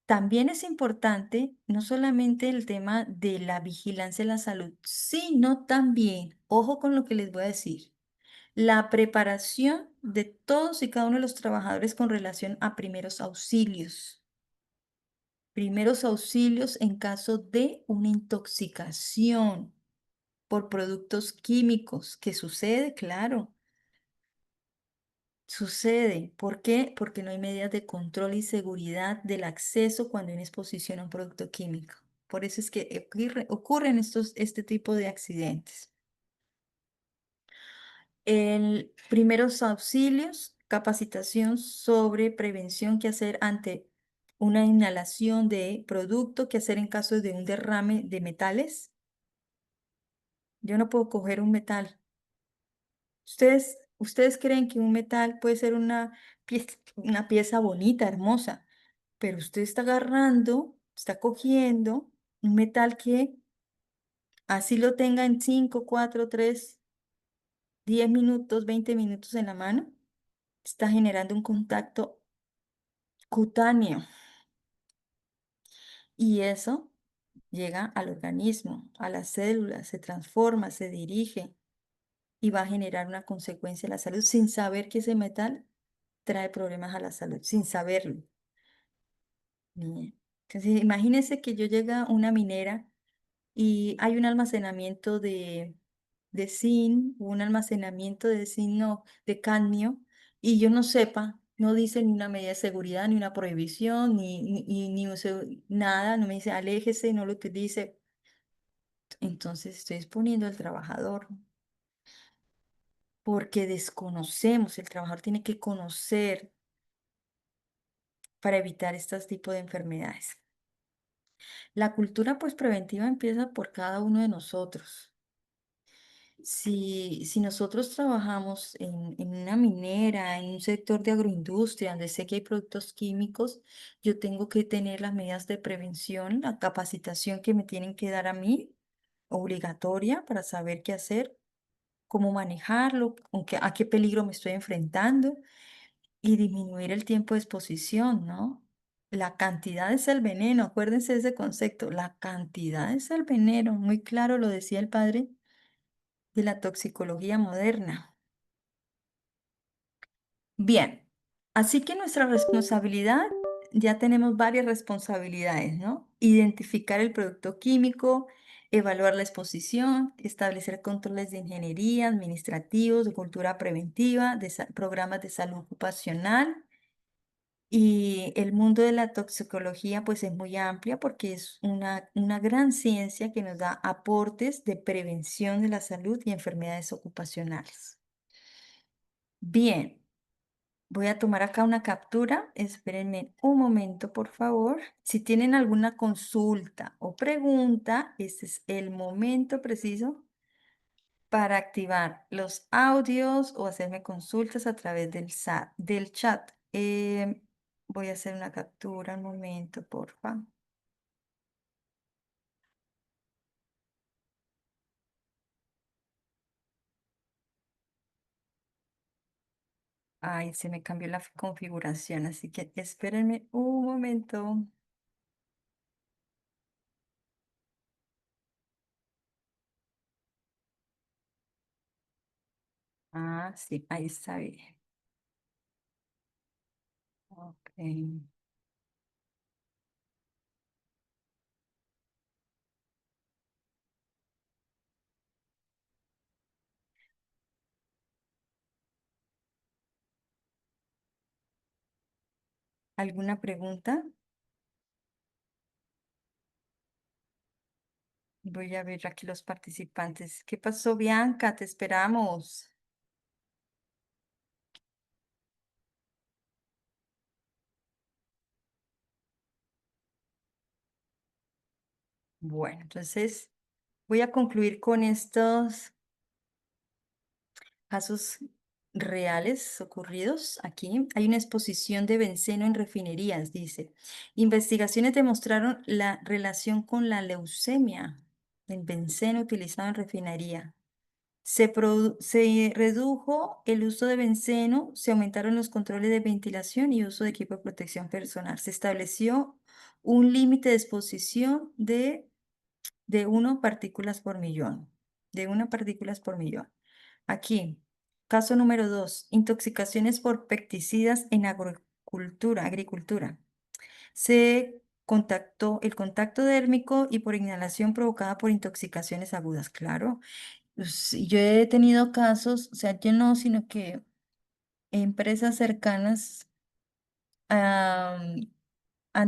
también es importante no solamente el tema de la vigilancia de la salud, sino también, ojo con lo que les voy a decir, la preparación de todos y cada uno de los trabajadores con relación a primeros auxilios. Primeros auxilios en caso de una intoxicación por productos químicos, que sucede, claro. Sucede. ¿Por qué? Porque no hay medidas de control y seguridad del acceso cuando hay una exposición a un producto químico. Por eso es que ocurren este tipo de accidentes. El primeros auxilios, capacitación sobre prevención que hacer ante una inhalación de producto, que hacer en caso de un derrame de metales. Yo no puedo coger un metal. Ustedes creen que un metal puede ser una pieza bonita, hermosa, pero usted está agarrando, está cogiendo un metal que así lo tenga en 5, 4, 3, 10 minutos, 20 minutos en la mano, está generando un contacto cutáneo y eso llega al organismo, a las células, se transforma, se dirige y va a generar una consecuencia en la salud sin saber que ese metal trae problemas a la salud, sin saberlo. Bien. Entonces, imagínense que yo llega a una minera y hay un almacenamiento de zinc, un almacenamiento de zinc, no, de cadmio, y yo no sepa, no dice ni una medida de seguridad, ni una prohibición, nada, no me dice aléjese, no lo utilice. Entonces estoy exponiendo al trabajador porque desconocemos, el trabajador tiene que conocer para evitar estos tipos de enfermedades. La cultura pues preventiva empieza por cada uno de nosotros. Si nosotros trabajamos en una minera, en un sector de agroindustria, donde sé que hay productos químicos, yo tengo que tener las medidas de prevención, la capacitación que me tienen que dar a mí, obligatoria, para saber qué hacer, cómo manejarlo, a qué peligro me estoy enfrentando y disminuir el tiempo de exposición, ¿no? La cantidad es el veneno, acuérdense de ese concepto, la cantidad es el veneno, muy claro lo decía el padre de la toxicología moderna. Bien, así que nuestra responsabilidad, ya tenemos varias responsabilidades, ¿no? Identificar el producto químico, evaluar la exposición, establecer controles de ingeniería, administrativos, de cultura preventiva, programas de salud ocupacional. Y el mundo de la toxicología pues es muy amplia porque es una gran ciencia que nos da aportes de prevención de la salud y enfermedades ocupacionales. Bien, voy a tomar acá una captura. Espérenme un momento, por favor. Si tienen alguna consulta o pregunta, este es el momento preciso para activar los audios o hacerme consultas a través del chat. Voy a hacer una captura un momento, porfa. Ay, se me cambió la configuración, así que espérenme un momento. Ah, sí, ahí está bien. Ok. ¿Alguna pregunta? Voy a ver aquí los participantes. ¿Qué pasó, Bianca? Te esperamos. Bueno, entonces voy a concluir con estos casos reales ocurridos aquí. Hay una exposición de benceno en refinerías, dice. Investigaciones demostraron la relación con la leucemia del benceno utilizado en refinería. Se redujo el uso de benceno, se aumentaron los controles de ventilación y uso de equipo de protección personal. Se estableció un límite de exposición de 1 partículas por millón, de 1 partículas por millón. Aquí, caso número 2, intoxicaciones por pesticidas en agricultura. El contacto dérmico y por inhalación provocada por intoxicaciones agudas, claro. Sí, yo he tenido casos, o sea, yo no, sino que empresas cercanas han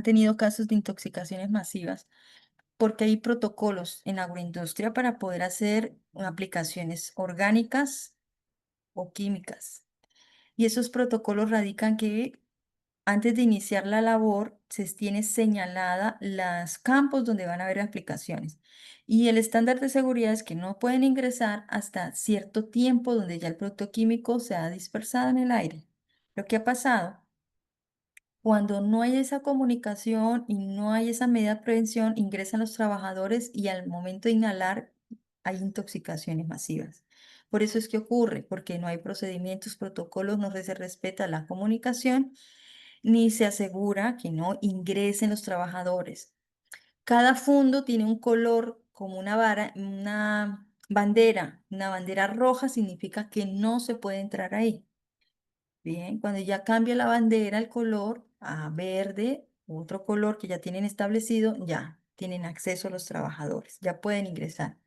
tenido casos de intoxicaciones masivas porque hay protocolos en agroindustria para poder hacer aplicaciones orgánicas o químicas. Y esos protocolos radican que antes de iniciar la labor se tiene señalada los campos donde van a haber aplicaciones. Y el estándar de seguridad es que no pueden ingresar hasta cierto tiempo donde ya el producto químico se ha dispersado en el aire. Lo que ha pasado cuando no hay esa comunicación y no hay esa medida de prevención, ingresan los trabajadores y al momento de inhalar hay intoxicaciones masivas. Por eso es que ocurre, porque no hay procedimientos, protocolos, no se respeta la comunicación ni se asegura que no ingresen los trabajadores. Cada fondo tiene un color como una bandera roja significa que no se puede entrar ahí. Bien, cuando ya cambia la bandera, el color a verde, otro color que ya tienen establecido, ya tienen acceso los trabajadores, ya pueden ingresar.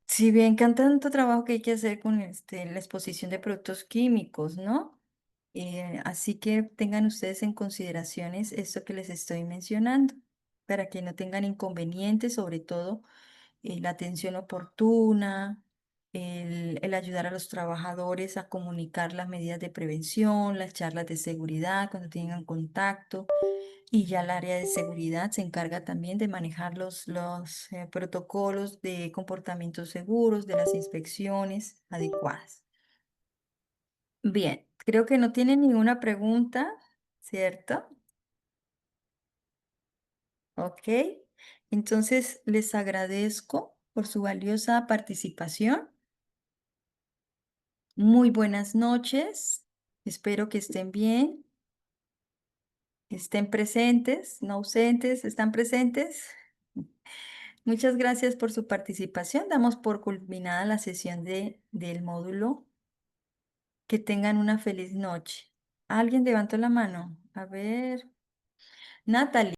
Si bien que tanto trabajo que hay que hacer con la exposición de productos químicos, ¿no? Así que tengan ustedes en consideraciones esto que les estoy mencionando, para que no tengan inconvenientes, sobre todo la atención oportuna, el ayudar a los trabajadores a comunicar las medidas de prevención, las charlas de seguridad cuando tengan contacto. Y ya el área de seguridad se encarga también de manejar los protocolos de comportamientos seguros, de las inspecciones adecuadas. Bien, creo que no tienen ninguna pregunta, ¿cierto? Ok. Entonces, les agradezco por su valiosa participación. Muy buenas noches. Espero que estén bien, estén presentes, no ausentes, están presentes. Muchas gracias por su participación. Damos por culminada la sesión del módulo. Que tengan una feliz noche. ¿Alguien levantó la mano? A ver, Natalie.